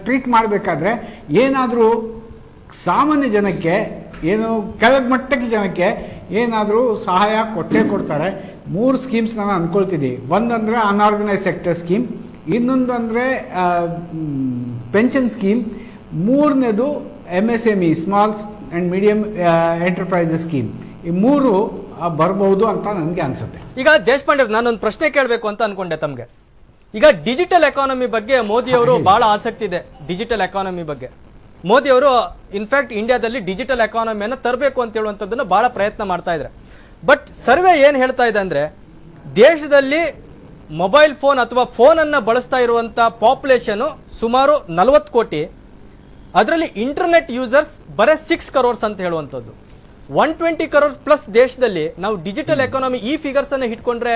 ಟ್ರೀಟ್ ಮಾಡಬೇಕಾದ್ರೆ ಏನಾದರೂ ಸಾಮಾನ್ಯ ಜನಕ್ಕೆ, ಏನು ಕೆಳಗೆ ಮಟ್ಟಕ್ಕೆ ಜನಕ್ಕೆ ಏನಾದರೂ ಸಹಾಯ ಕೊಟ್ಟೇ ಕೊಡ್ತಾರೆ. 3 ಸ್ಕೀಮ್ಸ್ ನಾನು ಅಂದ್ಕೊಳ್ತೀನಿ. ಒಂದಂದರೆ ಅನ್ಆರ್ಗನೈಸ್ ಸೆಕ್ಟರ್ ಸ್ಕೀಮ್, ಇನ್ನೊಂದು ಅಂದರೆ ಪೆನ್ಷನ್ ಸ್ಕೀಮ್, ಮೂರನೇದು MSME small and medium enterprises scheme. ಈ 3 ಬರ್ಬೋದು ಅಂತ ನನಗೆ ಅನ್ಸುತ್ತೆ. ಈಗ ದೇಶಪಾಂಡೆ ನಾನೊಂದು ಪ್ರಶ್ನೆ ಕೇಳಬೇಕು ಅಂತ ಅನ್ಕೊಂಡೆ ತಮ್ಗೆ. ಈಗ ಡಿಜಿಟಲ್ ಎಕಾನಮಿ ಬಗ್ಗೆ ಮೋದಿ ಅವರು ಬಹಳ ಆಸಕ್ತಿ ಇದೆ. ಡಿಜಿಟಲ್ ಎಕಾನಮಿ ಬಗ್ಗೆ ಮೋದಿ ಅವರು ಇನ್ಫ್ಯಾಕ್ಟ್ ಇಂಡಿಯಾದಲ್ಲಿ ಡಿಜಿಟಲ್ ಎಕಾನಮಿಯನ್ನು ತರಬೇಕು ಅಂತ ಹೇಳುವಂಥದ್ದನ್ನು ಬಹಳ ಪ್ರಯತ್ನ ಮಾಡ್ತಾ ಇದ್ದಾರೆ. ಬಟ್ ಸರ್ವೆ ಏನು ಹೇಳ್ತಾ ಇದೆ ಅಂದ್ರೆ, ದೇಶದಲ್ಲಿ ಮೊಬೈಲ್ ಫೋನ್ ಅಥವಾ ಫೋನ್ ಅನ್ನು ಬಳಸ್ತಾ ಇರುವಂತ ಪಾಪ್ಯುಲೇಷನ್ ಸುಮಾರು 40 ಕೋಟಿ. ಅದರಲ್ಲಿ ಇಂಟರ್ನೆಟ್ ಯೂಸರ್ಸ್ ಬರೀ 6 crores ಅಂತ ಹೇಳುವಂಥದ್ದು. 120 crores ಪ್ಲಸ್ ದೇಶದಲ್ಲಿ ನಾವು ಡಿಜಿಟಲ್ ಎಕಾನಮಿ ಈ ಫಿಗರ್ಸ್ ಅನ್ನು ಇಟ್ಕೊಂಡ್ರೆ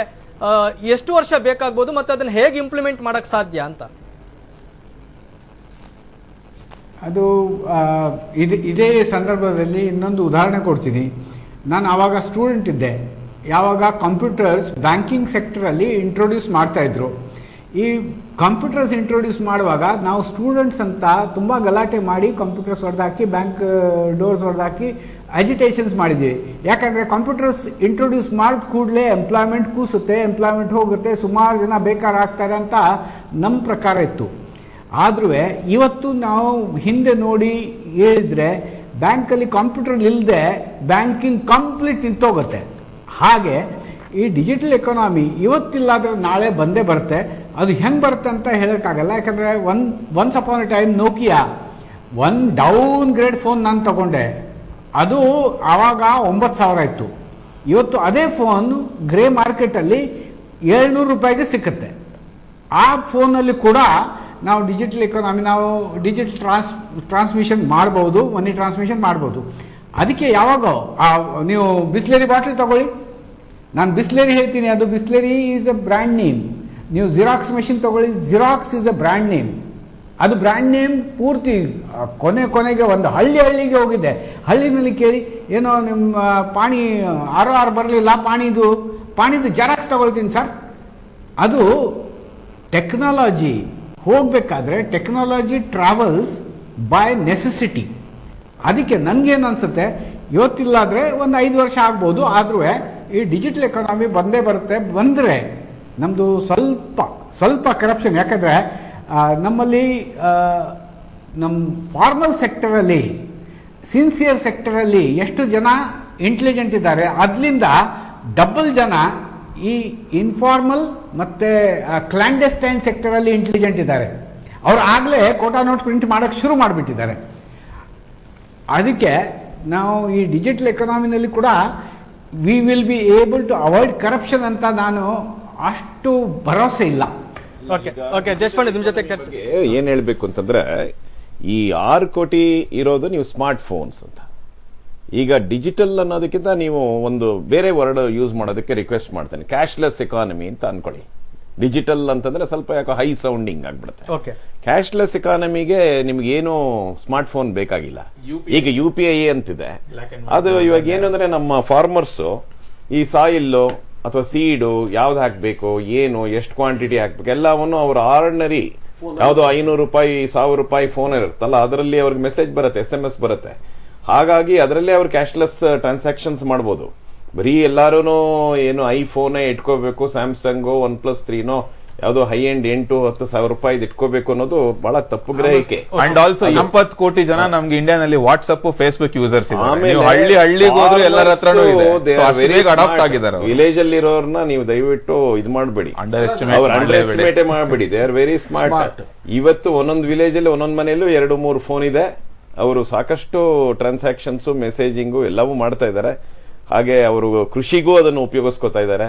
ಎಷ್ಟು ವರ್ಷ ಬೇಕಾಗಬಹುದು ಮತ್ತೆ ಅದನ್ನ ಹೇಗೆ ಇಂಪ್ಲಿಮೆಂಟ್ ಮಾಡಕ್ ಸಾಧ್ಯ ಅಂತ? ಅದು ಇದೇ ಸಂದರ್ಭದಲ್ಲಿ ಇನ್ನೊಂದು ಉದಾಹರಣೆ ಕೊಡ್ತೀನಿ. ನಾನು ಆವಾಗ ಸ್ಟೂಡೆಂಟ್ ಇದ್ದೆ. ಯಾವಾಗ ಕಂಪ್ಯೂಟರ್ಸ್ ಬ್ಯಾಂಕಿಂಗ್ ಸೆಕ್ಟರಲ್ಲಿ ಇಂಟ್ರೊಡ್ಯೂಸ್ ಮಾಡ್ತಾಯಿದ್ರು. ಈ ಕಂಪ್ಯೂಟರ್ಸ್ ಇಂಟ್ರೊಡ್ಯೂಸ್ ಮಾಡುವಾಗ ನಾವು ಸ್ಟೂಡೆಂಟ್ಸ್ ಅಂತ ತುಂಬ ಗಲಾಟೆ ಮಾಡಿ ಕಂಪ್ಯೂಟರ್ಸ್ ಹೊಡೆದಾಕಿ, ಬ್ಯಾಂಕ್ ಡೋರ್ಸ್ ಹೊಡೆದಾಕಿ ಅಜಿಟೇಷನ್ಸ್ ಮಾಡಿದ್ವಿ. ಯಾಕಂದರೆ ಕಂಪ್ಯೂಟರ್ಸ್ ಇಂಟ್ರೊಡ್ಯೂಸ್ ಮಾಡಿದ ಕೂಡಲೇ ಎಂಪ್ಲಾಯ್ಮೆಂಟ್ ಕೂಸುತ್ತೆ, ಎಂಪ್ಲಾಯ್ಮೆಂಟ್ ಹೋಗುತ್ತೆ, ಸುಮಾರು ಜನ ಬೇಕಾರ ಆಗ್ತಾರೆ ಅಂತ ನಮ್ಮ ಪ್ರಕಾರ ಇತ್ತು. ಆದ್ರೂ ಇವತ್ತು ನಾವು ಹಿಂದೆ ನೋಡಿ ಹೇಳಿದರೆ ಬ್ಯಾಂಕಲ್ಲಿ ಕಂಪ್ಯೂಟರ್ ಇಲ್ಲದೆ ಬ್ಯಾಂಕಿಂಗ್ ಕಂಪ್ಲೀಟ್ ನಿಂತೋಗುತ್ತೆ. ಹಾಗೆ ಈ ಡಿಜಿಟಲ್ ಎಕಾನಮಿ ಇವತ್ತಿಲ್ಲಾದ್ರೆ ನಾಳೆ ಬಂದೇ ಬರುತ್ತೆ. ಅದು ಹೆಂಗೆ ಬರುತ್ತೆ ಅಂತ ಹೇಳೋಕ್ಕಾಗಲ್ಲ. ಯಾಕಂದರೆ once upon A time Nokia ಒಂದು ಡೌನ್ ಗ್ರೇಡ್ ಫೋನ್ ನಾನು ತಗೊಂಡೆ. ಅದು ಆವಾಗ 9,000 ಇತ್ತು. ಇವತ್ತು ಅದೇ ಫೋನ್ ಗ್ರೇ ಮಾರ್ಕೆಟಲ್ಲಿ 700 ರೂಪಾಯಿಗೆ ಸಿಕ್ಕುತ್ತೆ. ಆ ಫೋನಲ್ಲಿ ಕೂಡ ನಾವು ಡಿಜಿಟಲ್ ಎಕಾನಮಿ, ನಾವು ಡಿಜಿಟಲ್ ಟ್ರಾನ್ಸ್ಮಿಷನ್ ಮಾಡ್ಬೋದು, ಮನಿ ಟ್ರಾನ್ಸ್ಮಿಷನ್ ಮಾಡ್ಬೋದು. ಅದಕ್ಕೆ ಯಾವಾಗ ನೀವು ಬಿಸ್ಲೇರಿ ಬಾಟಲ್ ತಗೊಳ್ಳಿ, ನಾನು ಬಿಸ್ಲೇರಿ ಹೇಳ್ತೀನಿ, ಅದು Bisleri is a brand name. ನೀವು ಜಿರಾಕ್ಸ್ ಮೆಷಿನ್ ತಗೊಳ್ಳಿ, Xerox is a brand name. ಅದು ಬ್ರ್ಯಾಂಡ್ ನೇಮ್ ಪೂರ್ತಿ ಕೊನೆಗೆ ಒಂದು ಹಳ್ಳಿಗೆ ಹೋಗಿದೆ. ಹಳ್ಳಿನಲ್ಲಿ ಕೇಳಿ, ಏನೋ ನಿಮ್ಮ ಪಾಣಿ ROR ಬರಲಿಲ್ಲ, ಪಾಣಿದು ಜೆರಾಕ್ಸ್ ತಗೊಳ್ತೀನಿ ಸರ್. ಅದು ಟೆಕ್ನಾಲಜಿ ಹೋಗಬೇಕಾದ್ರೆ ಟೆಕ್ನಾಲಜಿ ಟ್ರಾವೆಲ್ಸ್ ಬೈ ನೆಸೆಸಿಟಿ. ಅದಕ್ಕೆ ನನಗೇನು ಅನಿಸುತ್ತೆ, ಇವತ್ತಿಲ್ಲಾದರೆ ಒಂದು 5 ವರ್ಷ ಆಗ್ಬೋದು. ಆದರೂ ಈ ಡಿಜಿಟಲ್ ಎಕಾನಮಿ ಬಂದೇ ಬರುತ್ತೆ. ಬಂದರೆ ನಮ್ಮದು ಸ್ವಲ್ಪ ಕರಪ್ಷನ್, ಯಾಕಂದರೆ ನಮ್ಮಲ್ಲಿ ನಮ್ಮ ಫಾರ್ಮಲ್ ಸೆಕ್ಟರಲ್ಲಿ, ಸಿನ್ಸಿಯರ್ ಸೆಕ್ಟರಲ್ಲಿ ಎಷ್ಟು ಜನ ಇಂಟೆಲಿಜೆಂಟ್ ಇದ್ದಾರೆ, ಅದರಿಂದ ಡಬಲ್ ಜನ ಈ ಇನ್ಫಾರ್ಮಲ್ ಮತ್ತು ಕ್ಲಾಂಡೆಸ್ಟೈನ್ ಸೆಕ್ಟರಲ್ಲಿ ಇಂಟೆಲಿಜೆಂಟ್ ಇದ್ದಾರೆ. ಅವರು ಆಗಲೇ ಕೋಟಾ ನೋಟ್ ಪ್ರಿಂಟ್ ಮಾಡೋಕ್ಕೆ ಶುರು ಮಾಡಿಬಿಟ್ಟಿದ್ದಾರೆ. ಅದಕ್ಕೆ ನಾವು ಈ ಡಿಜಿಟಲ್ ಎಕಾನಮಿನಲ್ಲಿ ಕೂಡ we will be able to avoid corruption ಅಂತ ನಾನು ಅಷ್ಟು ಭರವಸೆ ಇಲ್ಲ. ದೇಶಪಾಂಡೆ ನಿಮ್ಮ ಜೊತೆ ಏನ್ ಹೇಳ್ಬೇಕು ಅಂತಂದ್ರೆ, ಈ 6 ಕೋಟಿ ಇರೋದು ನೀವು ಸ್ಮಾರ್ಟ್ ಫೋನ್ಸ್ ಅಂತ. ಈಗ ಡಿಜಿಟಲ್ ಅನ್ನೋದಕ್ಕಿಂತ ನೀವು ಒಂದು ಬೇರೆ ವರ್ಡ್ ಯೂಸ್ ಮಾಡೋದಕ್ಕೆ ರಿಕ್ವೆಸ್ಟ್ ಮಾಡ್ತೇನೆ, ಕ್ಯಾಶ್ಲೆಸ್ ಎಕಾನಮಿ ಅಂತ ಅನ್ಕೊಳ್ಳಿ. ಡಿಜಿಟಲ್ ಅಂತಂದ್ರೆ ಸ್ವಲ್ಪ ಯಾಕೋ ಹೈ ಸೌಂಡಿಂಗ್ ಆಗ್ಬಿಡುತ್ತೆ. ಕ್ಯಾಶ್ಲೆಸ್ ಎಕಾನಮಿಗೆ ನಿಮ್ಗೆ ಏನು ಸ್ಮಾರ್ಟ್ ಫೋನ್ ಬೇಕಾಗಿಲ್ಲ. ಈಗ UPI ಅಂತಿದೆ. ಅದು ಇವಾಗ ಏನು ಅಂದ್ರೆ, ನಮ್ಮ ಫಾರ್ಮರ್ಸ್ ಈ ಸಾಯಿಲ್ಲು ಅಥವಾ ಸೀಡು ಯಾವ್ದು ಹಾಕ್ಬೇಕು, ಏನು ಎಷ್ಟು ಕ್ವಾಂಟಿಟಿ ಹಾಕ್ಬೇಕು ಎಲ್ಲವನ್ನು ಅವ್ರ ಆರ್ಡಿನರಿ ಯಾವ್ದೋ 500 ರೂಪಾಯಿ 1000 ರೂಪಾಯಿ ಫೋನ್ ಇರುತ್ತಲ್ಲ, ಅದರಲ್ಲಿ ಅವ್ರಿಗೆ ಮೆಸೇಜ್ ಬರುತ್ತೆ, SMS ಬರುತ್ತೆ. ಹಾಗಾಗಿ ಅದರಲ್ಲೇ ಅವ್ರು ಕ್ಯಾಶ್ಲೆಸ್ ಟ್ರಾನ್ಸಾಕ್ಷನ್ಸ್ ಮಾಡ್ಬೋದು. ಬರೀ ಎಲ್ಲಾರು ಏನು ಐಫೋನ್ ಇಟ್ಕೋಬೇಕು, ಸ್ಯಾಮ್ಸಂಗ್ OnePlus 3 ಯಾವ್ದೋ ಹೈ ಎಂಡ್ 8-10 ಸಾವಿರ ರೂಪಾಯಿ ಇಟ್ಕೋಬೇಕು ಅನ್ನೋದು ಬಹಳ ತಪ್ಪು ಗ್ರಹಿಕೆ. ಅಂಡ್ ಆಲ್ಸೋ 20 ಕೋಟಿ ಜನ ನಮ್ಗೆ ಇಂಡಿಯಾನಲ್ಲಿ ವಾಟ್ಸ್ಆಪ್, ಫೇಸ್ಬುಕ್ ಯೂಸರ್ಸ್ ಇದ್ದಾರೆ. ಹಳ್ಳಿಗೆ ಹೋದ್ರೆ ಎಲ್ಲರ ಹತ್ರನೂ ಇದೆ. ಅಡಾಪ್ಟ್ ಆಗಿದ್ದಾರೆ. ವಿಲೇಜ್ ಅಲ್ಲಿ ಇರೋರ್ನ ನೀವು ದಯವಿಟ್ಟು ಇದು ಮಾಡಬೇಡಿ, ಅಂಡರ್ ಎಸ್ಟಿಮೇಟ್ ಮಾಡಬೇಡಿ. They are very smart. ಇವತ್ತು ಒಂದೊಂದು ವಿಲೇಜ್ ಅಲ್ಲಿ ಒಂದೊಂದು ಮನೆಯಲ್ಲೂ 2-3 ಫೋನ್ ಇದೆ. ಅವರು ಸಾಕಷ್ಟು ಟ್ರಾನ್ಸಾಕ್ಷನ್ಸ್, ಮೆಸೇಜಿಂಗು ಎಲ್ಲವೂ ಮಾಡ್ತಾ ಇದ್ದಾರೆ. ಹಾಗೆ ಅವರು ಕೃಷಿಗೂ ಅದನ್ನು ಉಪಯೋಗಿಸ್ಕೊತಾ ಇದ್ದಾರೆ.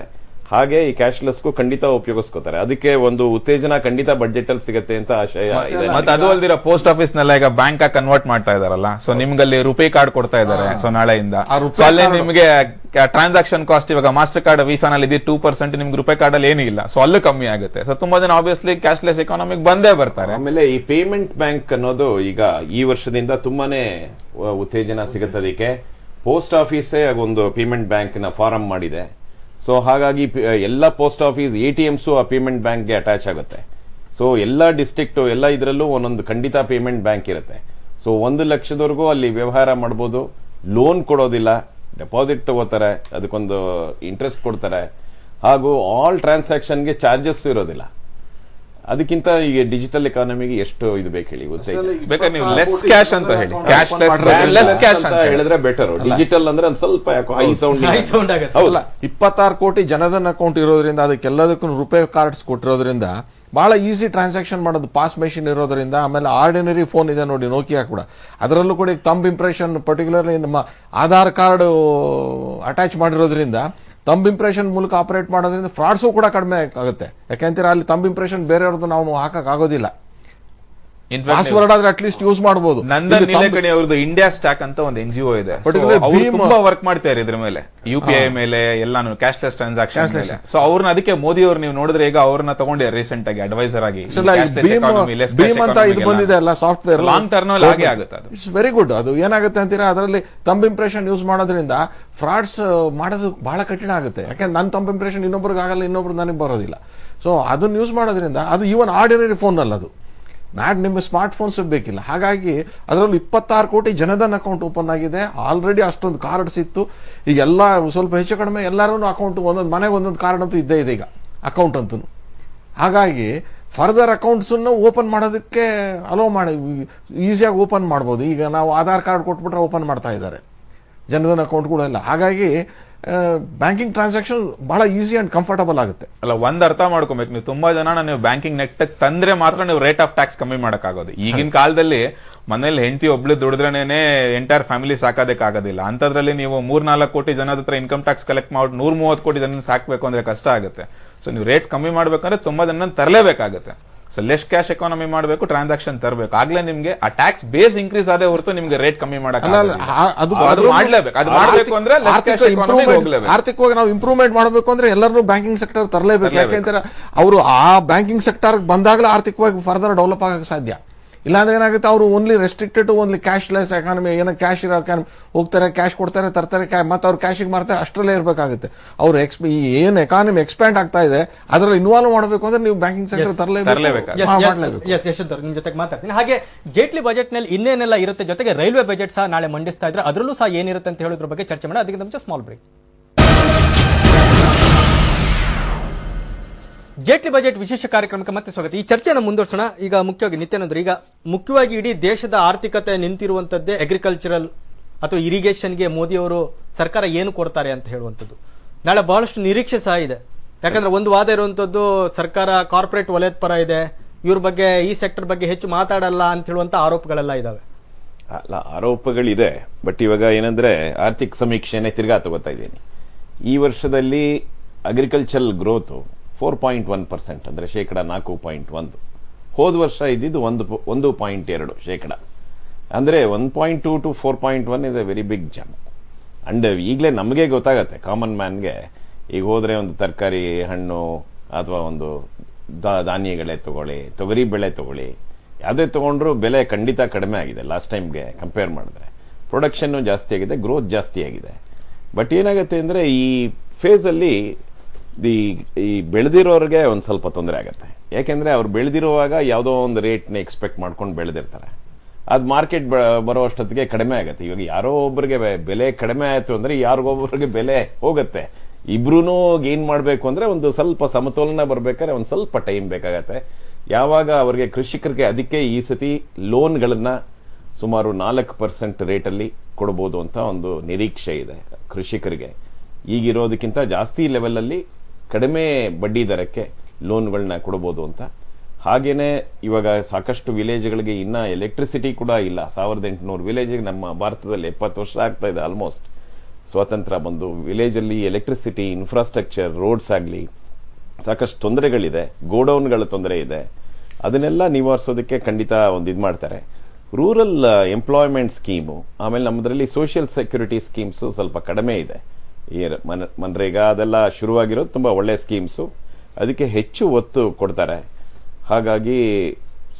ಹಾಗೆ ಈ ಕ್ಯಾಶ್ಲೆಸ್ಗೂ ಖಂಡಿತ ಉಪಯೋಗಿಸ್ಕೋತಾರೆ. ಅದಕ್ಕೆ ಒಂದು ಉತ್ತೇಜನ ಖಂಡಿತ ಬಡ್ಜೆಟ್ ಅಲ್ಲಿ ಸಿಗುತ್ತೆ ಅಂತ ಆಶಯ ಇದೆ. ಮತ್ತೆ ಅದು ಅಲ್ದಿರ ಪೋಸ್ಟ್ ಆಫೀಸ್ ನೆಲ್ಲ ಈಗ ಬ್ಯಾಂಕ್ ಕನ್ವರ್ಟ್ ಮಾಡ್ತಾ ಇದಾರಲ್ಲ, ಸೊ ನಿಮ್ಗಲ್ಲಿ ರುಪೇ ಕಾರ್ಡ್ ಕೊಡ್ತಾ ಇದ್ದಾರೆ. ಸೊ ನಾಳೆಯಿಂದ ಅಲ್ಲಿ ನಿಮಗೆ ಟ್ರಾನ್ಸಾಕ್ಷನ್ ಕಾಸ್ಟ್ ಇವಾಗ ಮಾಸ್ಟರ್ ಕಾರ್ಡ್ ವೀಸಾನಲ್ಲಿ ಇದ್ದು 2%, ನಿಮ್ಗೆ ರುಪೇ ಕಾರ್ಡ್ ಅಲ್ಲಿ ಏನೂ ಇಲ್ಲ. ಸೊ ಅಲ್ಲೂ ಕಮ್ಮಿ ಆಗುತ್ತೆ. ಸೊ ತುಂಬಾ ಜನ ಆಬ್ವಿಯಸ್ಲಿ ಕ್ಯಾಶ್ಲೆಸ್ ಎಕಾನಮಿಕ್ ಬಂದೇ ಬರ್ತಾರೆ. ಆಮೇಲೆ ಈ ಪೇಮೆಂಟ್ ಬ್ಯಾಂಕ್ ಅನ್ನೋದು ಈಗ ಈ ವರ್ಷದಿಂದ ತುಂಬಾನೇ ಉತ್ತೇಜನ ಸಿಗುತ್ತೆ. ಅದಕ್ಕೆ ಪೋಸ್ಟ್ ಆಫೀಸೇ ಒಂದು ಪೇಮೆಂಟ್ ಬ್ಯಾಂಕ್ನ ಫಾರಂ ಮಾಡಿದೆ. ಸೊ ಹಾಗಾಗಿ ಎಲ್ಲ ಪೋಸ್ಟ್ ಆಫೀಸ್ ATMs ಆ ಪೇಮೆಂಟ್ ಬ್ಯಾಂಕ್ಗೆ ಅಟ್ಯಾಚ್ ಆಗುತ್ತೆ. ಸೊ ಎಲ್ಲ ಡಿಸ್ಟ್ರಿಕ್ಟ್ ಎಲ್ಲ ಇದರಲ್ಲೂ ಒಂದೊಂದು ಖಂಡಿತ ಪೇಮೆಂಟ್ ಬ್ಯಾಂಕ್ ಇರುತ್ತೆ. ಸೊ 1 ಲಕ್ಷದವರೆಗೂ ಅಲ್ಲಿ ವ್ಯವಹಾರ ಮಾಡಬಹುದು. ಲೋನ್ ಕೊಡೋದಿಲ್ಲ, ಡೆಪಾಸಿಟ್ ತಗೋತಾರೆ, ಅದಕ್ಕೊಂದು ಇಂಟ್ರೆಸ್ಟ್ ಕೊಡ್ತಾರೆ, ಹಾಗೂ ಆಲ್ ಟ್ರಾನ್ಸಾಕ್ಷನ್ಗೆ ಚಾರ್ಜಸ್ ಇರೋದಿಲ್ಲ. ಅದಕ್ಕಿಂತ ಈಗ ಡಿಜಿಟಲ್ ಎಕಾನಮಿಗೆ ಎಷ್ಟು ಇದು ಬೇಕು ಹೇಳಿ, ಬೇಕಾದ್ರೆ ನೀವು ಲೆಸ್ ಕ್ಯಾಶ್ ಅಂತ ಹೇಳಿ, ಲೆಸ್ ಕ್ಯಾಶ್ ಅಂತ ಹೇಳಿದ್ರೆ ಬೆಟರ್. ಡಿಜಿಟಲ್ ಅಂದ್ರೆ ಒಂದ್ ಸ್ವಲ್ಪ ಯಾಕೋ ಹೈ ಸೌಂಡ್ ಆಗುತ್ತೆ. 26 ಕೋಟಿ ಜನಧನ್ ಅಕೌಂಟ್ ಇರೋದ್ರಿಂದ, ಅದಕ್ಕೆಲ್ಲದಕ್ಕೂ ರೂಪೇ ಕಾರ್ಡ್ಸ್ ಕೊಟ್ಟಿರೋದ್ರಿಂದ ಬಹಳ ಈಸಿ ಟ್ರಾನ್ಸಾಕ್ಷನ್ ಮಾಡೋದು. ಪಾಸ್ ಮೆಷಿನ್ ಇರೋದ್ರಿಂದ, ಆಮೇಲೆ ಆರ್ಡಿನರಿ ಫೋನ್ ಇದೆ ನೋಡಿ ನೋಕಿಯಾ ಕೂಡ, ಅದರಲ್ಲೂ ಕೂಡ ತಂಬ್ ಇಂಪ್ರೆಷನ್, ಪರ್ಟಿಕ್ಯುಲರ್ಲಿ ನಮ್ಮ ಆಧಾರ್ ಕಾರ್ಡ್ ಅಟ್ಯಾಚ್ ಮಾಡಿರೋದ್ರಿಂದ ತಂಬ್ ಇಂಪ್ರೆಷನ್ ಮೂಲಕ ಆಪರೇಟ್ ಮಾಡೋದ್ರಿಂದ ಫ್ರಾಡ್ಸು ಕೂಡ ಕಡಿಮೆ ಆಗುತ್ತೆ. ಯಾಕೆಂತೀರಾ ಅಲ್ಲಿ ತಂಬ್ ಇಂಪ್ರೆಷನ್ ಬೇರೆಯವ್ರದ್ದು ನಾವು ಹಾಕಕ್ ಆಗೋದಿಲ್ಲ. ಪಾಸ್ವರ್ಡ್ ಆದ್ರೆ ಅಟ್ಲೀಸ್ಟ್ ಯೂಸ್ ಮಾಡಬಹುದು. ನಂದನ್ ನೀಲಕಣಿ ಅವ್ರದ್ದು ಇಂಡಿಯಾ ಸ್ಟಾಕ್ ಅಂತ ಒಂದು NGO ಇದೆ, ತುಂಬಾ ವರ್ಕ್ ಮಾಡ್ತಾರೆ ಇದ್ರ ಮೇಲೆ, UPI ಮೇಲೆ ಎಲ್ಲಾನು ಕ್ಯಾಶ್ಲೆಸ್ ಟ್ರಾನ್ಸಾಕ್ಷನ್ ಮೇಲೆ. ಸೊ ಅವ್ರನ್ನ ಅದಕ್ಕೆ ಮೋದಿ ಅವ್ರು ನೀವು ನೋಡಿದ್ರೆ ಈಗ ಅವ್ರನ್ನ ತಗೊಂಡಿದ್ದಾರೆ ರೀಸೆಂಟ್ ಆಗಿ ಅಡ್ವೈಸರ್ ಆಗಿ. ಭೀಮ್ ಅಂತ ಇದು ಬಂದಿದೆ ಅಲ್ಲ ಸಾಫ್ಟ್ವೇರ್, ಲಾಂಗ್ ಟರ್ಮ್ ಅಲ್ಲಿ ಹಾಗೆ ಆಗುತ್ತೆ. ಅದು ಇಟ್ಸ್ ವೆರಿ ಗುಡ್. ಅದು ಏನಾಗುತ್ತೆ ಅಂತೀರಾ, ಅದರಲ್ಲಿ ತಂಬ್ ಇಂಪ್ರೆಷನ್ ಯೂಸ್ ಮಾಡೋದ್ರಿಂದ ಫ್ರಾಡ್ಸ್ ಮಾಡೋದು ಬಹಳ ಕಠಿಣ ಆಗುತ್ತೆ. ಯಾಕಂದ್ರೆ ನನ್ನ ತಂಬ್ ಇಂಪ್ರೆಷನ್ ಇನ್ನೊಬ್ರಿಗೆ ಆಗಲ್ಲ, ಇನ್ನೊಬ್ರು ನನಗೆ ಬರೋದಿಲ್ಲ. ಸೊ ಅದನ್ನ ಯೂಸ್ ಮಾಡೋದ್ರಿಂದ ಅದು ಈವನ್ ಆರ್ಡಿನರಿ ಫೋನ್ ಅಲ್ಲ, ಅದು ನಿಮ್ಮ ಸ್ಮಾರ್ಟ್ ಫೋನ್ಸ್ ಬೇಕಿಲ್ಲ. ಹಾಗಾಗಿ ಅದರಲ್ಲಿ 26 ಕೋಟಿ ಜನಧನ್ ಅಕೌಂಟ್ ಓಪನ್ ಆಗಿದೆ. ಆಲ್ರೆಡಿ ಅಷ್ಟೊಂದು ಕಾರ್ಡ್ಸ್ ಇತ್ತು. ಈಗ ಎಲ್ಲ ಸ್ವಲ್ಪ ಹೆಚ್ಚು ಕಡಿಮೆ ಎಲ್ಲರೂ ಅಕೌಂಟ್, ಒಂದೊಂದು ಮನೆಗೆ ಒಂದೊಂದು ಕಾರ್ಡ್ ಅಂತೂ ಇದ್ದೇ ಇದೆ ಈಗ, ಅಕೌಂಟ್ ಅಂತೂ. ಹಾಗಾಗಿ ಫರ್ದರ್ ಅಕೌಂಟ್ಸ್ ಓಪನ್ ಮಾಡೋದಕ್ಕೆ ಅಲೋ ಮಾಡಿ ಈಸಿಯಾಗಿ ಓಪನ್ ಮಾಡ್ಬೋದು. ಈಗ ನಾವು ಆಧಾರ್ ಕಾರ್ಡ್ ಕೊಟ್ಬಿಟ್ರೆ ಓಪನ್ ಮಾಡ್ತಾ ಇದ್ದಾರೆ ಜನಧನ್ ಅಕೌಂಟ್ ಕೂಡ ಎಲ್ಲ. ಹಾಗಾಗಿ ಬ್ಯಾಂಕಿಂಗ್ ಟ್ರಾನ್ಸಾಕ್ಷನ್ ಬಹಳ ಈಸಿ ಅಂಡ್ ಕಂಫರ್ಟಬಲ್ ಆಗುತ್ತೆ. ಅಲ್ಲ, ಒಂದ್ ಅರ್ಥ ಮಾಡ್ಕೊಬೇಕು, ನೀವು ತುಂಬಾ ಜನ ನೀವು ಬ್ಯಾಂಕಿಂಗ್ ನೆಟ್ ತಂದ್ರೆ ಮಾತ್ರ ನೀವು ರೇಟ್ ಆಫ್ ಟ್ಯಾಕ್ಸ್ ಕಮ್ಮಿ ಮಾಡಕ್ಕಾಗೋದು. ಈಗಿನ ಕಾಲದಲ್ಲಿ ಮನೇಲಿ ಹೆಂಡತಿ ಒಬ್ಳು ದುಡಿದ್ರೇನೆ ಎಂಟೈರ್ ಫ್ಯಾಮಿಲಿ ಸಾಕೋದಕ್ಕಾಗೋದಿಲ್ಲ. ಅಂತದ್ರಲ್ಲಿ ನೀವು 3-4 ಕೋಟಿ ಜನದ ಹತ್ರ ಇನ್ಕಮ್ ಟ್ಯಾಕ್ಸ್ ಕಲೆಕ್ಟ್ ಮಾಡಿ 130 ಕೋಟಿ ಜನ ಸಾಕ್ಬೇಕು ಅಂದ್ರೆ ಕಷ್ಟ ಆಗುತ್ತೆ. ಸೊ ನೀವು ರೇಟ್ಸ್ ಕಮ್ಮಿ ಮಾಡ್ಬೇಕಂದ್ರೆ ತುಂಬಾ ಜನ ತರಲೇಬೇಕಾಗುತ್ತೆ. ಸೊ ಲೆಸ್ ಕ್ಯಾಶ್ ಎಕಾನಮಿ ಮಾಡಬೇಕು, ಟ್ರಾನ್ಸಾಕ್ಷನ್ ತರಬೇಕು, ಆಗ್ಲೇ ನಿಮ್ಗೆ ಆ ಟ್ಯಾಕ್ಸ್ ಬೇಸ್ ಇನ್ಕ್ರೀಸ್ ಆದೇ ಹೊರತು ನಿಮ್ಗೆ ರೇಟ್ ಕಮ್ಮಿ ಮಾಡಬೇಕು. ಅಂದ್ರೆ ಆರ್ಥಿಕವಾಗಿ ನಾವು ಇಂಪ್ರೂವ್ಮೆಂಟ್ ಮಾಡಬೇಕು ಅಂದ್ರೆ ಎಲ್ಲರೂ ಬ್ಯಾಂಕಿಂಗ್ ಸೆಕ್ಟರ್ ತರಲೇಬೇಕು. ಯಾಕೆಂದ್ರೆ ಅವರು ಆ ಬ್ಯಾಂಕಿಂಗ್ ಸೆಕ್ಟರ್ ಬಂದಾಗಲೇ ಆರ್ಥಿಕವಾಗಿ ಫರ್ದರ್ ಡೆವಲಪ್ ಆಗಕ್ಕೆ ಸಾಧ್ಯ. ಇಲ್ಲಾಂದ್ರೆ ಏನಾಗುತ್ತೆ, ಅವರು only restricted to only cashless economy, ಏನೋ ಕ್ಯಾಶ್ ಇರೋ ಹೋಗ್ತಾರೆ, ಕ್ಯಾಶ್ ಕೊಡ್ತಾರೆ, ತರ್ತಾರೆ, ಮತ್ತೆ ಅವ್ರು ಕ್ಯಾಶಿಗೆ ಮಾಡ್ತಾರೆ, ಅಷ್ಟರಲ್ಲೇ ಇರಬೇಕಾಗುತ್ತೆ. ಅವ್ರು ಏನು ಎಕಾನಮಿ ಎಕ್ಸ್ಪ್ಯಾಂಡ್ ಆಗ್ತಾ ಇದೆ ಅದರಲ್ಲಿ ಇನ್ವಾಲ್ವ್ ಮಾಡಬೇಕು ಅಂದ್ರೆ ನೀವು ಬ್ಯಾಂಕಿಂಗ್ ಸೆಕ್ಟರ್ ತರಲೇಬೇಕು. ಯಶವಂತ್ ನಿಮ್ ಜೊತೆಗೆ ಮಾತಾಡ್ತೀನಿ. ಹಾಗೆ ಜೇಟ್ಲಿ ಬಜೆಟ್ ನಲ್ಲಿ ಇನ್ನೇನೆಲ್ಲ ಇರುತ್ತೆ, ಜೊತೆಗೆ ರೈಲ್ವೆ ಬಜೆಟ್ ಸಹ ನಾಳೆ ಮಂಡಿಸ್ತಾ ಇದ್ರೆ ಅದರಲ್ಲೂ ಸಹ ಏನಿರುತ್ತೆ ಅಂತ ಹೇಳೋದ್ರ ಬಗ್ಗೆ ಚರ್ಚೆ ಮಾಡೋಣ. ಅದಕ್ಕಿಂತ ಮುಂಚೆ ಸ್ಮಾಲ್ ಬ್ರೇಕ್. ಜೇಟ್ಲಿ ಬಜೆಟ್ ವಿಶೇಷ ಕಾರ್ಯಕ್ರಮಕ್ಕೆ ಮತ್ತೆ ಸ್ವಾಗತ. ಈ ಚರ್ಚೆಯನ್ನು ಮುಂದುವರ್ಸೋಣ. ಈಗ ಮುಖ್ಯವಾಗಿ ನಿತ್ಯಾನಂದ್ರ, ಈಗ ಮುಖ್ಯವಾಗಿ ಇಡೀ ದೇಶದ ಆರ್ಥಿಕತೆ ನಿಂತಿರುವಂತದ್ದೇ ಅಗ್ರಿಕಲ್ಚರಲ್ ಅಥವಾ ಇರಿಗೇಷನ್ಗೆ ಮೋದಿ ಅವರು ಸರ್ಕಾರ ಏನು ಕೊಡ್ತಾರೆ ಅಂತ ಹೇಳುವಂಥದ್ದು. ನಾಳೆ ಬಹಳಷ್ಟು ನಿರೀಕ್ಷೆ ಸಹ ಇದೆ. ಯಾಕಂದ್ರೆ ಒಂದು ವಾದ ಇರುವಂತದ್ದು, ಸರ್ಕಾರ ಕಾರ್ಪೊರೇಟ್ ವಲಯದ ಪರ ಇದೆ, ಇವ್ರ ಬಗ್ಗೆ ಈ ಸೆಕ್ಟರ್ ಬಗ್ಗೆ ಹೆಚ್ಚು ಮಾತಾಡಲ್ಲ ಅಂತ ಹೇಳುವಂತ ಆರೋಪಗಳೆಲ್ಲ ಇದಾವೆ. ಅಲ್ಲ, ಆರೋಪಗಳಿದೆ. ಬಟ್ ಇವಾಗ ಏನಂದ್ರೆ ಆರ್ಥಿಕ ಸಮೀಕ್ಷೆನೆ ತಿರ್ಗಾ ತಗೋತಾ ಇದ್ದೀನಿ. ಈ ವರ್ಷದಲ್ಲಿ ಅಗ್ರಿಕಲ್ಚರಲ್ ಗ್ರೋತ್ 4.1%, ಅಂದ್ರೆ 4.1%. ಹೋದ ವರ್ಷ ಇದ್ದಿದ್ದು 1.2%. ಅಂದ್ರೆ 1.2 to 4.1 is a very big jump. And ಈಗಲೇ ನಮಗೆ ಗೊತ್ತಾಗತ್ತೆ, ಕಾಮನ್ ಮ್ಯಾನ್ಗೆ. ಈಗ ಹೋದ್ರೆ ಒಂದು ತರಕಾರಿ, ಹಣ್ಣು ಅಥವಾ ಒಂದು ಧಾನ್ಯಗಳೇ ತಗೊಳ್ಳಿ, ತೊಗರಿ ಬೆಳೆ ತಗೊಳ್ಳಿ, ಯಾವುದೇ ತಗೊಂಡ್ರು ಬೆಲೆ ಖಂಡಿತ ಕಡಿಮೆ ಆಗಿದೆ ಲಾಸ್ಟ್ ಟೈಮ್ಗೆ ಕಂಪೇರ್ ಮಾಡಿದ್ರೆ. ಪ್ರೊಡಕ್ಷನ್ ಜಾಸ್ತಿ ಆಗಿದೆ, ಗ್ರೋತ್ ಜಾಸ್ತಿ ಆಗಿದೆ. ಬಟ್ ಏನಾಗುತ್ತೆ ಅಂದ್ರೆ ಈ ಫೇಸ್ ಅಲ್ಲಿ ಈ ಬೆಳೆದಿರೋರಿಗೆ ಒಂದ್ ಸ್ವಲ್ಪ ತೊಂದರೆ ಆಗುತ್ತೆ. ಯಾಕೆಂದ್ರೆ ಅವ್ರು ಬೆಳೆದಿರುವಾಗ ಯಾವುದೋ ಒಂದು ರೇಟ್ನ ಎಕ್ಸ್ಪೆಕ್ಟ್ ಮಾಡ್ಕೊಂಡು ಬೆಳೆದಿರ್ತಾರೆ. ಅದು ಮಾರ್ಕೆಟ್ ಬರೋ ಅಷ್ಟೊತ್ತಿಗೆ ಕಡಿಮೆ ಆಗುತ್ತೆ. ಇವಾಗ ಯಾರೋ ಒಬ್ಬರಿಗೆ ಬೆಲೆ ಕಡಿಮೆ ಆಯ್ತು ಅಂದ್ರೆ ಯಾರಿಗೊಬ್ಬರಿಗೆ ಬೆಲೆ ಹೋಗುತ್ತೆ. ಇಬ್ರು ಗೇನ್ ಮಾಡಬೇಕು ಅಂದ್ರೆ ಒಂದು ಸ್ವಲ್ಪ ಸಮತೋಲನ ಬರ್ಬೇಕಾದ್ರೆ ಒಂದ್ ಸ್ವಲ್ಪ ಟೈಮ್ ಬೇಕಾಗತ್ತೆ. ಯಾವಾಗ ಅವರಿಗೆ ಕೃಷಿಕರಿಗೆ ಅದಕ್ಕೆ ಈ ಸತಿ ಲೋನ್ಗಳನ್ನ ಸುಮಾರು 4% ರೇಟಲ್ಲಿ ಕೊಡಬಹುದು ಅಂತ ಒಂದು ನಿರೀಕ್ಷೆ ಇದೆ ಕೃಷಿಕರಿಗೆ. ಈಗಿರೋದಕ್ಕಿಂತ ಜಾಸ್ತಿ ಲೆವೆಲ್ ಅಲ್ಲಿ ಕಡಿಮೆ ಬಡ್ಡಿ ದರಕ್ಕೆ ಲೋನ್ಗಳನ್ನ ಕೊಡಬಹುದು ಅಂತ. ಹಾಗೇನೆ ಇವಾಗ ಸಾಕಷ್ಟು ವಿಲೇಜ್ಗಳಿಗೆ ಇನ್ನ ಎಲೆಕ್ಟ್ರಿಸಿಟಿ ಕೂಡ ಇಲ್ಲ. 1800 ವಿಲೇಜ್ ನಮ್ಮ ಭಾರತದಲ್ಲಿ 70 ವರ್ಷ ಆಗ್ತಾ ಇದೆ ಆಲ್ಮೋಸ್ಟ್ ಸ್ವಾತಂತ್ರ್ಯ ಬಂದು. ವಿಲೇಜ್ ಅಲ್ಲಿ ಎಲೆಕ್ಟ್ರಿಸಿಟಿ, ಇನ್ಫ್ರಾಸ್ಟ್ರಕ್ಚರ್, ರೋಡ್ಸ್ ಆಗ್ಲಿ ಸಾಕಷ್ಟು ತೊಂದರೆಗಳಿದೆ, ಗೋಡೌನ್ಗಳ ತೊಂದರೆ ಇದೆ. ಅದನ್ನೆಲ್ಲ ನಿವಾರಿಸೋದಕ್ಕೆ ಖಂಡಿತ ಒಂದು ಇದು ಮಾಡ್ತಾರೆ. ರೂರಲ್ ಎಂಪ್ಲಾಯ್ಮೆಂಟ್ ಸ್ಕೀಮು, ಆಮೇಲೆ ನಮ್ಮದ್ರಲ್ಲಿ ಸೋಷಿಯಲ್ ಸೆಕ್ಯೂರಿಟಿ ಸ್ಕೀಮ್ಸ್ ಸ್ವಲ್ಪ ಕಡಿಮೆ ಇದೆ. ಈ ಮನ್ರೇಗಾ ಅದೆಲ್ಲ ಶುರುವಾಗಿರೋದು ತುಂಬಾ ಒಳ್ಳೆ ಸ್ಕೀಮ್ಸು, ಅದಕ್ಕೆ ಹೆಚ್ಚು ಒತ್ತು ಕೊಡ್ತಾರೆ. ಹಾಗಾಗಿ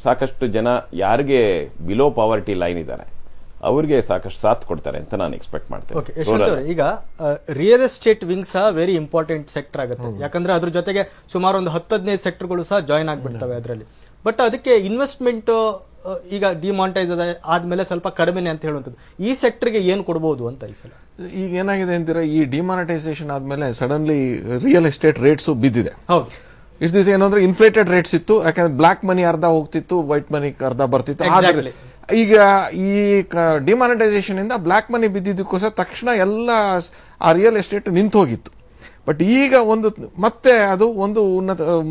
ಸಾಕಷ್ಟು ಜನ ಯಾರಿಗೆ ಬಿಲೋ ಪಾವರ್ಟಿ ಲೈನ್ ಇದ್ದಾರೆ ಅವ್ರಿಗೆ ಸಾಕಷ್ಟು ಸಾಥ್ ಕೊಡ್ತಾರೆ ಅಂತ ನಾನು ಎಕ್ಸ್ಪೆಕ್ಟ್ ಮಾಡ್ತೇನೆ. ಯಶವಂತ್ ಅವರೇ, ಈಗ ರಿಯಲ್ ಎಸ್ಟೇಟ್ ವಿಂಗ್ ಸಹ ವೆರಿ ಇಂಪಾರ್ಟೆಂಟ್ ಸೆಕ್ಟರ್ ಆಗುತ್ತೆ, ಯಾಕಂದ್ರೆ ಅದ್ರ ಜೊತೆಗೆ ಸುಮಾರು ಒಂದು 10-15 ಸೆಕ್ಟರ್ಗಳು ಸಹ ಜಾಯಿನ್ ಆಗ್ಬಿಡ್ತವೆ ಅದರಲ್ಲಿ. ಬಟ್ ಅದಕ್ಕೆ ಇನ್ವೆಸ್ಟ್ಮೆಂಟ್ ಈಗ ಡಿಮಾನಿಟೈಸ್ ಆದ್ಮೇಲೆ ಸ್ವಲ್ಪ ಕಡಿಮೆನೆ ಅಂತ ಹೇಳುವಂಥದ್ದು. ಈ ಸೆಕ್ಟರ್ಗೆ ಏನು ಕೊಡಬಹುದು ಅಂತ ಈ ಸಲ? ಈಗ ಏನಾಗಿದೆ ಅಂತೀರಾ, ಈ ಡಿಮಾನಿಟೈಸೇಷನ್ ಆದ್ಮೇಲೆ ಸಡನ್ಲಿ ರಿಯಲ್ ಎಸ್ಟೇಟ್ ರೇಟ್ಸ್ ಬಿದ್ದಿದೆ. ಹೌದು, ಇಷ್ಟು ದಿವಸ ಏನಂದ್ರೆ ಇನ್ಫ್ಲೇಟೆಡ್ ರೇಟ್ಸ್ ಇತ್ತು, ಯಾಕಂದ್ರೆ ಬ್ಲಾಕ್ ಮನಿ ಅರ್ಧ ಹೋಗ್ತಿತ್ತು, ವೈಟ್ ಮನಿ ಅರ್ಧ ಬರ್ತಿತ್ತು. ಆದ್ರೆ ಈಗ ಈ ಡಿಮಾನಿಟೈಸೇಷನ್ ಇಂದ ಬ್ಲಾಕ್ ಮನಿ ಬಿದ್ದಿದ್ದಕ್ಕೋಸ್ಕರ ತಕ್ಷಣ ಎಲ್ಲ ಆ ರಿಯಲ್ ಎಸ್ಟೇಟ್ ನಿಂತು ಹೋಗಿತ್ತು. ಬಟ್ ಈಗ ಮತ್ತೆ ಅದು ಒಂದು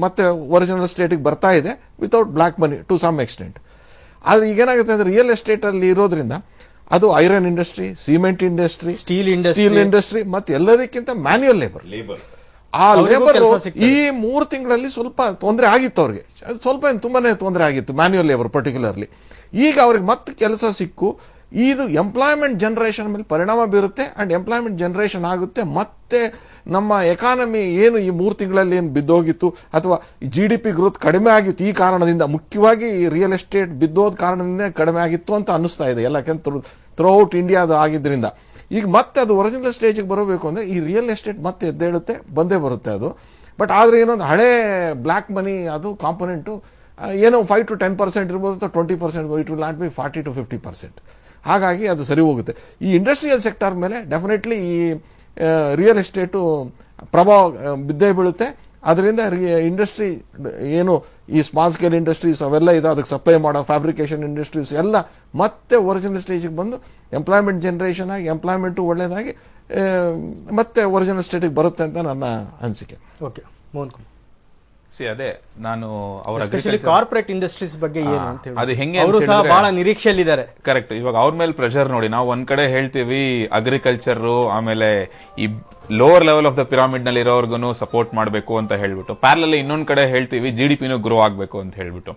ಮತ್ತೆ ಒರಿಜಿನಲ್ ಸ್ಟೇಟಿಗೆ ಬರ್ತಾ ಇದೆ without black money to some extent. ಆದ್ರೆ ಈಗೇನಾಗುತ್ತೆ ಅಂದ್ರೆ ರಿಯಲ್ ಎಸ್ಟೇಟ್ ಅಲ್ಲಿ ಇರೋದ್ರಿಂದ ಅದು iron industry, cement industry, steel industry ಮತ್ತೆ ಎಲ್ಲದಕ್ಕಿಂತ ಮ್ಯಾನ್ಯುಯಲ್ ಲೇಬರ್. ಆ ಲೇಬರ್ ಈ 3 ತಿಂಗಳಲ್ಲಿ ಸ್ವಲ್ಪ ತೊಂದರೆ ಆಗಿತ್ತು ಅವ್ರಿಗೆ, ಸ್ವಲ್ಪ ತುಂಬಾನೇ ತೊಂದರೆ ಆಗಿತ್ತು ಮ್ಯಾನ್ಯುಯಲ್ ಲೇಬರ್ ಪರ್ಟಿಕ್ಯುಲರ್ಲಿ. ಈಗ ಅವ್ರಿಗೆ ಮತ್ತೆ ಕೆಲಸ ಸಿಕ್ಕು, ಇದು ಎಂಪ್ಲಾಯ್ಮೆಂಟ್ ಜನರೇಷನ್ ಮೇಲೆ ಪರಿಣಾಮ ಬೀರುತ್ತೆ. ಅಂಡ್ ಎಂಪ್ಲಾಯ್ಮೆಂಟ್ ಜನರೇಷನ್ ಆಗುತ್ತೆ, ಮತ್ತೆ ನಮ್ಮ ಎಕಾನಮಿ ಏನು ಈ 3 ತಿಂಗಳಲ್ಲಿ ಏನು ಬಿದ್ದೋಗಿತ್ತು ಅಥವಾ GDP ಗ್ರೋತ್ ಕಡಿಮೆ ಆಗಿತ್ತು ಈ ಕಾರಣದಿಂದ, ಮುಖ್ಯವಾಗಿ ರಿಯಲ್ ಎಸ್ಟೇಟ್ ಬಿದ್ದೋದ ಕಾರಣದಿಂದ ಕಡಿಮೆ ಆಗಿತ್ತು ಅಂತ ಅನ್ನಿಸ್ತಾ ಇದೆ ಎಲ್ಲ, ಯಾಕಂದ್ರೆ ಥ್ರೂಔಟ್ ಇಂಡಿಯಾ ಅದು ಆಗಿದ್ರಿಂದ. ಈಗ ಮತ್ತೆ ಅದು ಒರಿಜಿನಲ್ ಸ್ಟೇಜಿಗೆ ಬರಬೇಕು ಅಂದ್ರೆ ಈ ರಿಯಲ್ ಎಸ್ಟೇಟ್ ಮತ್ತೆ ಎದ್ದೇಳುತ್ತೆ, ಬಂದೇ ಬರುತ್ತೆ ಅದು. ಬಟ್ ಆದ್ರೆ ಏನೊಂದು ಹಳೆ ಬ್ಲಾಕ್ ಮನಿ ಅದು ಕಾಂಪೊನೆಂಟು ಏನೋ 5 to 10% ಇರ್ಬೋದು, ಅಥವಾ 20%, it will not be 40 to 50%. ಹಾಗಾಗಿ ಅದು ಸರಿ ಹೋಗುತ್ತೆ. ಈ ಇಂಡಸ್ಟ್ರಿಯಲ್ ಸೆಕ್ಟರ್ ಮೇಲೆ ಡೆಫಿನೆಟ್ಲಿ ಈ ರಿಯಲ್ ಎಸ್ಟೇಟು ಪ್ರಭಾವ ಬಿದ್ದೇ ಬೀಳುತ್ತೆ. ಅದರಿಂದ ಇಂಡಸ್ಟ್ರಿ ಏನು ಈ ಸ್ಮಾಲ್ ಸ್ಕೇಲ್ ಇಂಡಸ್ಟ್ರೀಸ್ ಅವೆಲ್ಲ ಇದೆ, ಅದಕ್ಕೆ ಸಪ್ಲೈ ಮಾಡೋ ಫ್ಯಾಬ್ರಿಕೇಶನ್ ಇಂಡಸ್ಟ್ರೀಸ್ ಎಲ್ಲ ಮತ್ತೆ ಒರಿಜಿನಲ್ ಸ್ಟೇಜಿಗೆ ಬಂದು ಎಂಪ್ಲಾಯ್ಮೆಂಟ್ ಜನರೇಷನ್ ಆಗಿ ಎಂಪ್ಲಾಯ್ಮೆಂಟು ಒಳ್ಳೇದಾಗಿ ಮತ್ತೆ ಒರಿಜಿನಲ್ ಸ್ಟೇಟಿಗೆ ಬರುತ್ತೆ ಅಂತ ನನ್ನ ಅನಿಸಿಕೆ. ಓಕೆ, ಮೋಹನ್ ಕುಮಾರ್, ಅದೇ ನಾನು ಕಾರ್ಪೊರೇಟ್ ಇಂಡಸ್ಟ್ರೀಸ್ ಬಗ್ಗೆ ಏನು ಅಂತ ಹೇಳಿ, ಅದು ಹೆಂಗೆ ಅವರು ಸಹ ಬಹಳ ನಿರೀಕ್ಷೆಯಲ್ಲಿದ್ದಾರೆ. ಕರೆಕ್ಟ್. ಇವಾಗ ಅವ್ರ ಮೇಲೆ ಪ್ರೆಷರ್ ನೋಡಿ, ನಾವು ಒಂದ್ ಕಡೆ ಹೇಳ್ತೀವಿ ಅಗ್ರಿಕಲ್ಚರ್, ಆಮೇಲೆ ಈ lower level of the pyramid ನಲ್ಲಿ ಇರೋರ್ಗು ಸಪೋರ್ಟ್ ಮಾಡಬೇಕು ಅಂತ ಹೇಳ್ಬಿಟ್ಟು, ಪ್ಯಾರಲಲ್ಲಿ ಇನ್ನೊಂದ್ ಕಡೆ ಹೇಳ್ತೀವಿ GDP ಗ್ರೋ ಆಗ್ಬೇಕು ಅಂತ ಹೇಳ್ಬಿಟ್ಟು.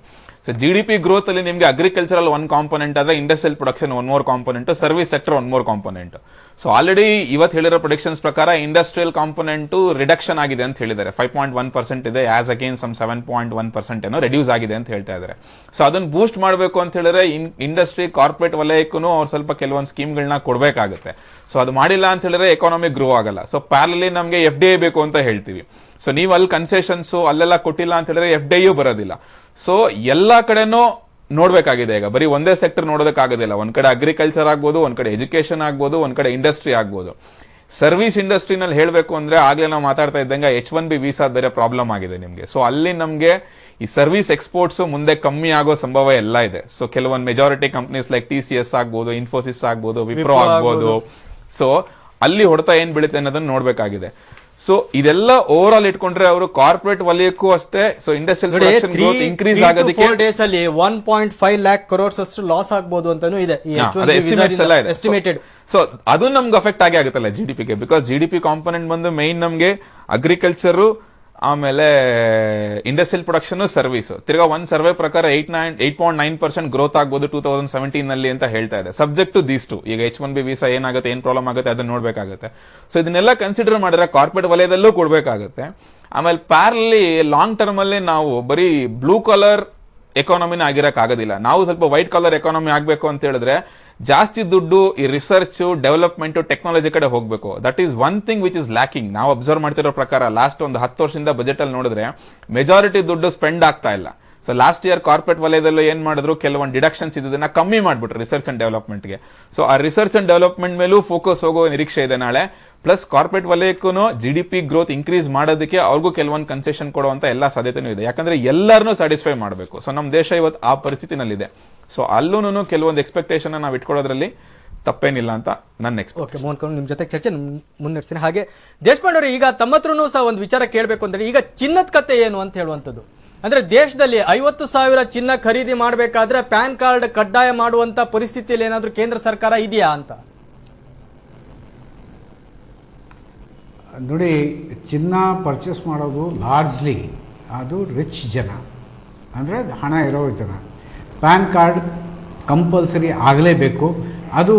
ಸೊ GDP ಗ್ರೋತ್ ಅಲ್ಲಿ ನಿಮ್ಗೆ ಅಗ್ರಿಕಲ್ಚರಲ್ 1 ಕಾಂಪೊನೆಂಟ್ ಆದ್ರೆ industrial production 1 more component, service sector 1 more component. So already ಇವತ್ತು ಹೇಳಿರೋ ಪ್ರೊಡಿಕ್ಷನ್ಸ್ ಪ್ರಕಾರ ಇಂಡಸ್ಟ್ರಿಯಲ್ ಕಾಂಪೊನೆಂಟ್ ರಿಡಕ್ಷನ್ ಆಗಿದೆ ಅಂತ ಹೇಳಿದ್ದಾರೆ. 5.1% ಇದೆ, ಆಸ್ ಅಗೇನ್ ಸಮ್ 7.1% ಏನೋ ರೆಡ್ಯೂಸ್ ಆಗಿದೆ ಅಂತ ಹೇಳ್ತಾ ಇದ್ದಾರೆ. ಸೊ ಅದನ್ನ ಬೂಸ್ಟ್ ಮಾಡಬೇಕು ಅಂತ ಹೇಳಿದ್ರೆ ಇಂಡಸ್ಟ್ರಿ ಕಾರ್ಪೊರೇಟ್ ವಲಯಕ್ಕೂ ಅವ್ರು ಸ್ವಲ್ಪ ಕೆಲವೊಂದು ಸ್ಕೀಮ್ಗಳನ್ನ ಕೊಡಬೇಕಾಗುತ್ತೆ. ಸೊ ಅದು ಮಾಡಿಲ್ಲ ಅಂತ ಹೇಳಿದ್ರೆ ಎಕಾನಮಿ ಗ್ರೋ ಆಗಲ್ಲ. ಸೊ ಪ್ಯಾರಲಿ ನಮಗೆ FDI ಬೇಕು ಅಂತ ಹೇಳ್ತೀವಿ. ಸೊ ನೀವು ಅಲ್ಲಿ ಕನ್ಸೆಷನ್ಸ್ ಅಲ್ಲೆಲ್ಲ ಕೊಟ್ಟಿಲ್ಲ ಅಂತ ಹೇಳಿದ್ರೆ FDI ಬರೋದಿಲ್ಲ. ಸೊ ಎಲ್ಲಾ ಕಡೆನೂ ನೋಡ್ಬೇಕಾಗಿದೆ. ಈಗ ಬರೀ ಒಂದೇ ಸೆಕ್ಟರ್ ನೋಡೋದಕ್ಕಾಗೋದಿಲ್ಲ. ಒಂದ್ ಕಡೆ ಅಗ್ರಿಕಲ್ಚರ್ ಆಗ್ಬೋದು, ಒಂದ್ ಕಡೆ ಎಜುಕೇಶನ್ ಆಗ್ಬೋದು, ಒಂದ್ ಕಡೆ ಇಂಡಸ್ಟ್ರಿ ಆಗ್ಬೋದು. ಸರ್ವಿಸ್ ಇಂಡಸ್ಟ್ರಿನಲ್ಲಿ ಹೇಳ್ಬೇಕು ಅಂದ್ರೆ ಆಗ್ಲೇ ನಾವು ಮಾತಾಡ್ತಾ ಇದ್ದಂಗೆ H1B ವೀಸಾ ಬೇರೆ ಪ್ರಾಬ್ಲಮ್ ಆಗಿದೆ ನಿಮ್ಗೆ. ಸೊ ಅಲ್ಲಿ ನಮ್ಗೆ ಈ ಸರ್ವಿಸ್ ಎಕ್ಸ್ಪೋರ್ಟ್ಸ್ ಮುಂದೆ ಕಮ್ಮಿ ಆಗೋ ಸಂಭವ ಎಲ್ಲ ಇದೆ. ಸೊ ಕೆಲವೊಂದು ಮೆಜಾರಿಟಿ ಕಂಪನೀಸ್ ಲೈಕ್ TCS ಆಗ್ಬೋದು, ಇನ್ಫೋಸಿಸ್ ಆಗ್ಬೋದು, ವಿಪ್ರೋ ಆಗ್ಬೋದು. ಸೊ ಅಲ್ಲಿ ಹೊಡೆತ ಏನ್ ಬೀಳುತ್ತೆ ಅನ್ನೋದನ್ನ ನೋಡ್ಬೇಕಾಗಿದೆ. ಸೊ ಇದೆಲ್ಲ ಓವರ್ ಆಲ್ ಇಟ್ಕೊಂಡ್ರೆ ಅವರು ಕಾರ್ಪೊರೇಟ್ ವಲಯಕ್ಕೂ ಅಷ್ಟೇ. So industrial production growth increase ಆಗೋದಕ್ಕೆ 4 ಡೇಸ್ ಅಲ್ಲಿ 1.5 lakh crores ಅಷ್ಟು ಲಾಸ್ ಆಗ್ಬೋದು ಅಂತಾನೂ ಇದೆ. ಎಸ್ಟಿಮೇಟೆಡ್. ಸೊ ಅದು ನಮ್ಗೆ ಅಫೆಕ್ಟ್ ಆಗೇ ಆಗುತ್ತಲ್ಲ GDPಗೆ. ಬಿಕಾಸ್ GDP ಕಾಂಪೊನೆಂಟ್ ಬಂದು ಮೈನ್ ನಮ್ಗೆ ಅಗ್ರಿಕಲ್ಚರ್, ಆಮೇಲೆ ಇಂಡಸ್ಟ್ರಿಯಲ್ ಪ್ರೊಡಕ್ಷನ್, ಸರ್ವಿಸ್. ತಿರ್ಗಾ ಒಂದ್ ಸರ್ವೆ ಪ್ರಕಾರ 8.9% ಗ್ರೋತ್ ಆಗ್ಬೋದು 2017 ನಲ್ಲಿ ಅಂತ ಹೇಳ್ತಾ ಇದೆ, ಸಬ್ಜೆಕ್ಟ್ ಟು ದೀಸ್ ಟು. ಈಗ H1B ವೀಸಾ ಏನಾಗುತ್ತೆ, ಏನ್ ಪ್ರಾಬ್ಲಮ್ ಆಗುತ್ತೆ ಅದನ್ನ ನೋಡ್ಬೇಕಾಗುತ್ತೆ. ಸೊ ಇದನ್ನೆಲ್ಲ ಕನ್ಸಿಡರ್ ಮಾಡಿದ್ರೆ ಕಾರ್ಪೊರೇಟ್ ವಲಯದಲ್ಲೂ ಕೊಡ್ಬೇಕಾಗುತ್ತೆ. ಆಮೇಲೆ ಪ್ಯಾರಲಿ ಲಾಂಗ್ ಟರ್ಮ್ ಅಲ್ಲಿ ನಾವು ಬರೀ ಬ್ಲೂ ಕಲರ್ ಎಕಾನಮಿನ ಆಗಿರಕ್ ಆಗೋದಿಲ್ಲ. ನಾವು ಸ್ವಲ್ಪ ವೈಟ್ ಕಲರ್ ಎಕಾನಮಿ ಆಗ್ಬೇಕು ಅಂತ ಹೇಳಿದ್ರೆ ಜಾಸ್ತಿ ದುಡ್ಡು ಈ ರಿಸರ್ಚ್, ಡೆವಲಪ್ಮೆಂಟ್, ಟೆಕ್ನಾಲಜಿ ಕಡೆ ಹೋಗ್ಬೇಕು. That is one thing which is lacking. ನಾವು ಅಬ್ಸರ್ವ್ ಮಾಡ್ತಿರೋ ಪ್ರಕಾರ ಲಾಸ್ಟ್ ಒಂದು 10 ವರ್ಷದಿಂದ ಬಜೆಟ್ ಅಲ್ಲಿ ನೋಡಿದ್ರೆ ಮೆಜಾರಿಟಿ ದುಡ್ಡು ಸ್ಪೆಂಡ್ ಆಗ್ತಾ ಇಲ್ಲ. ಸೊ ಲಾಸ್ಟ್ ಇಯರ್ ಕಾರ್ಪೊರೇಟ್ ವಲಯದಲ್ಲೂ ಏನ್ ಮಾಡಿದ್ರು, ಕೆಲವೊಂದು ಡಿಡಕ್ಷನ್ಸ್ ಇದನ್ನ ಕಮ್ಮಿ ಮಾಡ್ಬಿಟ್ರು ರಿಸರ್ಚ್ ಅಂಡ್ ಡೆವಲಪ್ಮೆಂಟ್ ಗೆ. ಸೊ ಆ ರಿಸರ್ಚ್ ಅಂಡ್ ಡೆವಲಪ್ಮೆಂಟ್ ಮೇಲೂ ಫೋಕಸ್ ಹೋಗೋ ನಿರೀಕ್ಷೆ ಇದೆ ನಾಳೆ. ಪ್ಲಸ್ ಕಾರ್ಪೊರೇಟ್ ವಲಯಕ್ಕೂ GDP ಗ್ರೋತ್ ಇನ್ಕ್ರೀಸ್ ಮಾಡೋದಕ್ಕೆ ಅವ್ರಿಗೂ ಕೆಲವೊಂದು ಕನ್ಸೆಷನ್ ಕೊಡುವಂತ ಎಲ್ಲಾ ಸಾಧ್ಯತೆನೂ ಇದೆ. ಯಾಕಂದ್ರೆ ಎಲ್ಲರನ್ನೂ ಸ್ಯಾಟಿಸ್ಫೈ ಮಾಡಬೇಕು. ಸೊ ನಮ್ಮ ದೇಶ ಇವತ್ತು ಆ ಪರಿಸ್ಥಿತಿನಲ್ಲಿದೆ. ಸೊ ಅಲ್ಲೂ ಕೆಲವೊಂದು ಎಕ್ಸ್ಪೆಕ್ಟೇಷನ್ ನಾವು ಇಟ್ಕೊಳ್ಳೋದ್ರಲ್ಲಿ ತಪ್ಪೇನಿಲ್ಲ ಅಂತ ನನ್ನ ಎಕ್ಸ್ಪೆಕ್ಟ್. ಓಕೆ ಮೋಹನ್, ನಿಮ್ ಜೊತೆ ಚರ್ಚೆ ಮುನ್ನಡೆಸ್ತೀನಿ. ಹಾಗೆ ದೇಶಪಾಂಡೆ ಅವರು, ಈಗ ತಮ್ಮ ಹತ್ರನೂ ಸಹ ಒಂದು ವಿಚಾರ ಕೇಳಬೇಕು ಅಂದ್ರೆ, ಈಗ ಚಿನ್ನದ ಕತೆ ಏನು ಅಂತ ಹೇಳುವಂಥದ್ದು. ಅಂದ್ರೆ ದೇಶದಲ್ಲಿ 50,000 ಚಿನ್ನ ಖರೀದಿ ಮಾಡಬೇಕಾದ್ರೆ ಪ್ಯಾನ್ ಕಾರ್ಡ್ ಕಡ್ಡಾಯ ಮಾಡುವಂತ ಪರಿಸ್ಥಿತಿಯಲ್ಲಿ ಏನಾದ್ರೂ ಕೇಂದ್ರ ಸರ್ಕಾರ ಇದೆಯಾ ಅಂತ? ನೋಡಿ, ಚಿನ್ನ ಪರ್ಚೇಸ್ ಮಾಡೋದು ಲಾರ್ಜ್ಲಿ ಅದು ರಿಚ್ ಜನ, ಅಂದರೆ ಹಣ ಇರೋ ಜನ. ಪ್ಯಾನ್ ಕಾರ್ಡ್ ಕಂಪಲ್ಸರಿ ಆಗಲೇಬೇಕು. ಅದು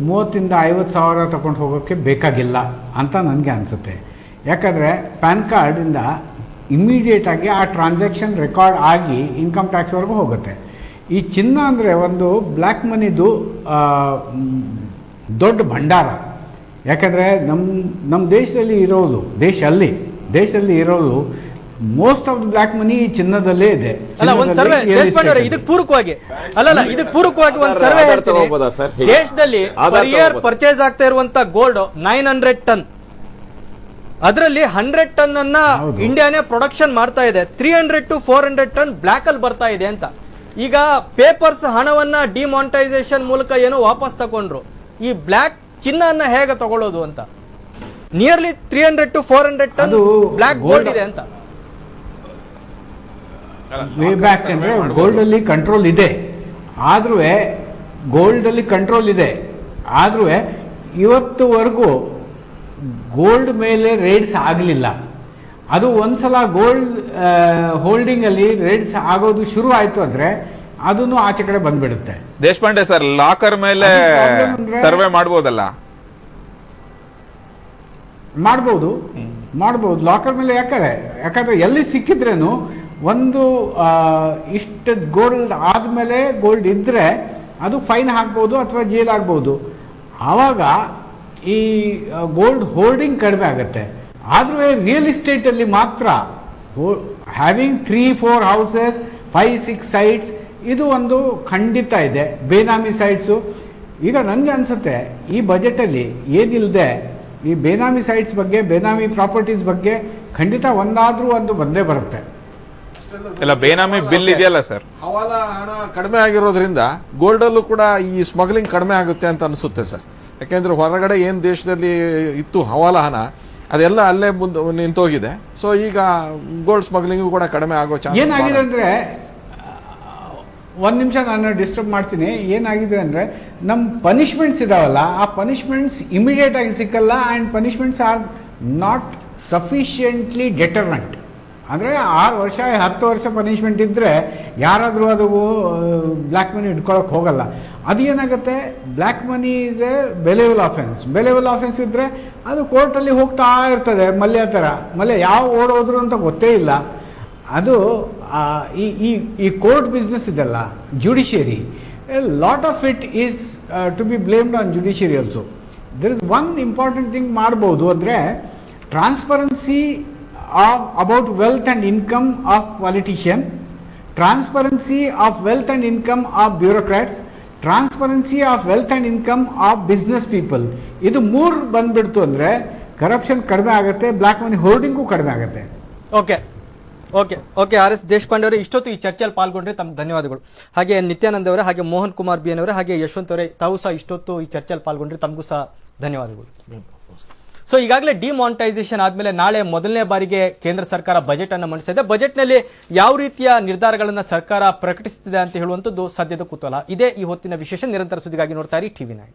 30,000 to 50,000 ತಗೊಂಡು ಹೋಗೋಕ್ಕೆ ಬೇಕಾಗಿಲ್ಲ ಅಂತ ನನಗೆ ಅನಿಸುತ್ತೆ. ಯಾಕಂದರೆ ಪ್ಯಾನ್ ಕಾರ್ಡಿಂದ ಇಮ್ಮಿಡಿಯೇಟಾಗಿ ಆ ಟ್ರಾನ್ಸಾಕ್ಷನ್ ರೆಕಾರ್ಡ್ ಆಗಿ ಇನ್ಕಮ್ ಟ್ಯಾಕ್ಸ್ವರೆಗೂ ಹೋಗುತ್ತೆ. ಈ ಚಿನ್ನ ಅಂದರೆ ಒಂದು ಬ್ಲ್ಯಾಕ್ ಮನಿದು ದೊಡ್ಡ ಭಂಡಾರ. ಯಾಕಂದರೆ ನಮ್ಮ ದೇಶದಲ್ಲಿ ಇರೋದು most of the black money ಚಿನ್ನದಲ್ಲೇ ಇದೆ. ಅಲ್ಲ, ಒಂದು ಸರ್ವೆ ಇದಕ್ಕೆ ಪೂರಕವಾಗಿ ಒಂದು ಸರ್ವೆ ಹೇಳ್ತೀನಿ. ದೇಶದಲ್ಲಿ ಪರ್ ಇಯರ್ ಪರ್ಚೇಸ್ ಆಗ್ತಾ ಇರುವಂತ ಗೋಲ್ಡ್ 900 ಟನ್, ಅದರಲ್ಲಿ 100 ಟನ್ ಅನ್ನ ಇಂಡಿಯಾನೇ ಪ್ರೊಡಕ್ಷನ್ ಮಾಡ್ತಾ ಇದೆ. 300 to 400 ಟನ್ ಬ್ಲಾಕ್ ಅಲ್ಲಿ ಬರ್ತಾ ಇದೆ ಅಂತ. ಈಗ ಪೇಪರ್ಸ್ ಹಣವನ್ನ ಡಿಮಾನಿಟೈಸೇಷನ್ ಮೂಲಕ ಏನೋ ವಾಪಸ್ ತಗೊಂಡ್ರು. ಈ ಬ್ಲಾಕ್ ಚಿನ್ನ ಹೇಗೆ ತಗೊಳ್ಳೋದು ಅಂತ. Nearly 300 to 400 ton black gold ಇದೆ ಅಂತ. ವೇ ಬ್ಯಾಕ್ ಅಂದ್ರೆ ಗೋಲ್ಡ್ ಅಲ್ಲಿ ಕಂಟ್ರೋಲ್ ಇದೆ, ಆದ್ರೂ ಇವತ್ತುವರೆಗೂ ಗೋಲ್ಡ್ ಮೇಲೆ ರೇಡ್ಸ್ ಆಗಲಿಲ್ಲ. ಅದು ಒಂದ್ಸಲ ಗೋಲ್ಡ್ ಹೋಲ್ಡಿಂಗ್ ಅಲ್ಲಿ ರೇಡ್ಸ್ ಆಗೋದು ಶುರು ಆಯ್ತು ಅಂದ್ರೆ ಅದನ್ನು ಆಚೆ ಕಡೆ ಬಂದ್ಬಿಡುತ್ತೆ. ದೇಶಪಾಂಡೆ ಸರ್, ಲಾಕರ್ ಮೇಲೆ ಸರ್ವೆ ಮಾಡಬಹುದಲ್ಲ? ಮಾಡಬಹುದು ಲಾಕರ್ ಮೇಲೆ. ಯಾಕಂದ್ರೆ ಎಲ್ಲಿ ಸಿಕ್ಕಿದ್ರೇನು ಒಂದು ಇಷ್ಟು ಗೋಲ್ಡ್ ಆದ್ಮೇಲೆ ಗೋಲ್ಡ್ ಇದ್ರೆ ಅದು ಫೈನ್ ಹಾಕ್ಬೋದು ಅಥವಾ ಜೈಲ್ ಆಗ್ಬೋದು. ಆವಾಗ ಈ ಗೋಲ್ಡ್ ಹೋಲ್ಡಿಂಗ್ ಕಡಿಮೆ ಆಗುತ್ತೆ. ಆದ್ರೂ ರಿಯಲ್ ಎಸ್ಟೇಟ್ ಅಲ್ಲಿ ಮಾತ್ರ ಹ್ಯಾವಿಂಗ್ 3-4 ಹೌಸಸ್ 5-6 ಸೈಟ್ಸ್ ಇದು ಒಂದು ಖಂಡಿತ ಇದೆ. ಬೇನಾಮಿ ಸೈಟ್ಸು ಈಗ ನನಗೆ ಅನ್ಸುತ್ತೆ ಈ ಬಜೆಟಲ್ಲಿ ಏನಿಲ್ಲದೆ ಈ ಬೇನಾಮಿ ಸೈಟ್ಸ್ ಬಗ್ಗೆ, ಬೇನಾಮಿ ಪ್ರಾಪರ್ಟೀಸ್ ಬಗ್ಗೆ ಖಂಡಿತ ಒಂದು ಬಂದೇ ಬರುತ್ತೆ. ಎಲ್ಲ ಬೇನಾಮಿ ಬಿಲ್ ಇದೆಯಲ್ಲ ಸರ್, ಹವಾಲಾ ಹಣ ಕಡಿಮೆ ಆಗಿರೋದ್ರಿಂದ ಗೋಲ್ಡ್ ಅಲ್ಲೂ ಕೂಡ ಈ ಸ್ಮಗ್ಲಿಂಗ್ ಕಡಿಮೆ ಆಗುತ್ತೆ ಅಂತ ಅನಿಸುತ್ತೆ ಸರ್. ಯಾಕೆಂದ್ರೆ ಹೊರಗಡೆ ಏನ್ ದೇಶದಲ್ಲಿ ಇತ್ತು ಹವಾಲಾ ಹಣ ಅದೆಲ್ಲ ಅಲ್ಲೇ ನಿಂತೋಗಿದೆ. ಸೊ ಈಗ ಗೋಲ್ಡ್ ಸ್ಮಗ್ಲಿಂಗ್ ಕೂಡ ಕಡಿಮೆ ಆಗೋ ಚಾನ್ಸ್ ಏನಾಗಿದೆ ಅಂದ್ರೆ, ಒಂದು ನಿಮಿಷ ನಾನು ಡಿಸ್ಟರ್ಬ್ ಮಾಡ್ತೀನಿ. ಏನಾಗಿದೆ ಅಂದ್ರೆ ನಮ್ಮ ಪನಿಷ್ಮೆಂಟ್ಸ್ ಇದಾವಲ್ಲ, ಆ ಪನಿಷ್ಮೆಂಟ್ಸ್ ಇಮಿಡಿಯೇಟ್ ಆಗಿ ಸಿಕ್ಕಲ್ಲ. And punishments are not sufficiently determent. ಅಂದರೆ 6 ವರ್ಷ 10 ವರ್ಷ ಪನಿಷ್ಮೆಂಟ್ ಇದ್ದರೆ ಯಾರಾದರೂ ಅದು ಬ್ಲ್ಯಾಕ್ ಮನಿ ಇಟ್ಕೊಳ್ಳೋಕೆ ಹೋಗಲ್ಲ. ಅದು ಏನಾಗುತ್ತೆ, black money is A bailable offence ಇದ್ದರೆ ಅದು ಕೋರ್ಟಲ್ಲಿ ಹೋಗ್ತಾ ಇರ್ತದೆ ಮಲ್ಯ ಥರ. ಯಾವ ಓಡೋದ್ರು ಅಂತ ಗೊತ್ತೇ ಇಲ್ಲ. ಅದು ಈ ಕೋರ್ಟ್ ಬಿಸ್ನೆಸ್ ಇದೆಲ್ಲ, judiciary, a lot of it is to be blamed on judiciary also. There is one important thing ಮಾಡ್ಬೋದು ಅಂದರೆ transparency about wealth and income of politicians, transparency of wealth and income of bureaucrats, transparency of wealth and income of business people. ಇದು 3 ಬಂದ್ಬಿಡ್ತು ಅಂದ್ರೆ corruption ಕಡಿಮೆ ಆಗುತ್ತೆ, black money holding ಕಡಿಮೆ ಆಗುತ್ತೆ. Okay R S Deshpande ಅವರೇ, ಇಷ್ಟೊತ್ತು ಈ ಚರ್ಚೆಯಲ್ಲಿ ಪಾಲ್ಗೊಂಡ್ರೆ ತಮ್ಗೆ ಧನ್ಯವಾದಗಳು. ಹಾಗೆ ನಿತ್ಯಾನಂದ್ ಅವರೇ, ಹಾಗೆ ಮೋಹನ್ ಕುಮಾರ್ ಬಿ ಅವರೇ, ಹಾಗೆ ಯಶವಂತ್ ಅವರೇ, ತಾವು ಸಹ ಇಷ್ಟೊತ್ತು ಈ ಚರ್ಚೆಯಲ್ಲಿ ಪಾಲ್ಗೊಂಡ್ರೆ ತಮಗೂ ಸಹ ಧನ್ಯವಾದಗಳು. ಸೊ ಈಗಾಗಲೇ ಡಿಮಾನಿಟೈಸೇಷನ್ ಆದ್ಮೇಲೆ ನಾಳೆ ಮೊದಲನೇ ಬಾರಿಗೆ ಕೇಂದ್ರ ಸರ್ಕಾರ ಬಜೆಟ್ ಅನ್ನು ಮಂಡಿಸಿದೆ. ಬಜೆಟ್ನಲ್ಲಿ ಯಾವ ರೀತಿಯ ನಿರ್ಧಾರಗಳನ್ನು ಸರ್ಕಾರ ಪ್ರಕಟಿಸುತ್ತಿದೆ ಅಂತ ಹೇಳುವಂಥದ್ದು ಸದ್ಯದ ಕುತೂಹಲ. ಇದೇ ಈ ಹೊತ್ತಿನ ವಿಶೇಷ. ನಿರಂತರ ಸುದ್ದಿಗಾಗಿ ನೋಡ್ತಾ ಇರಿ TV9.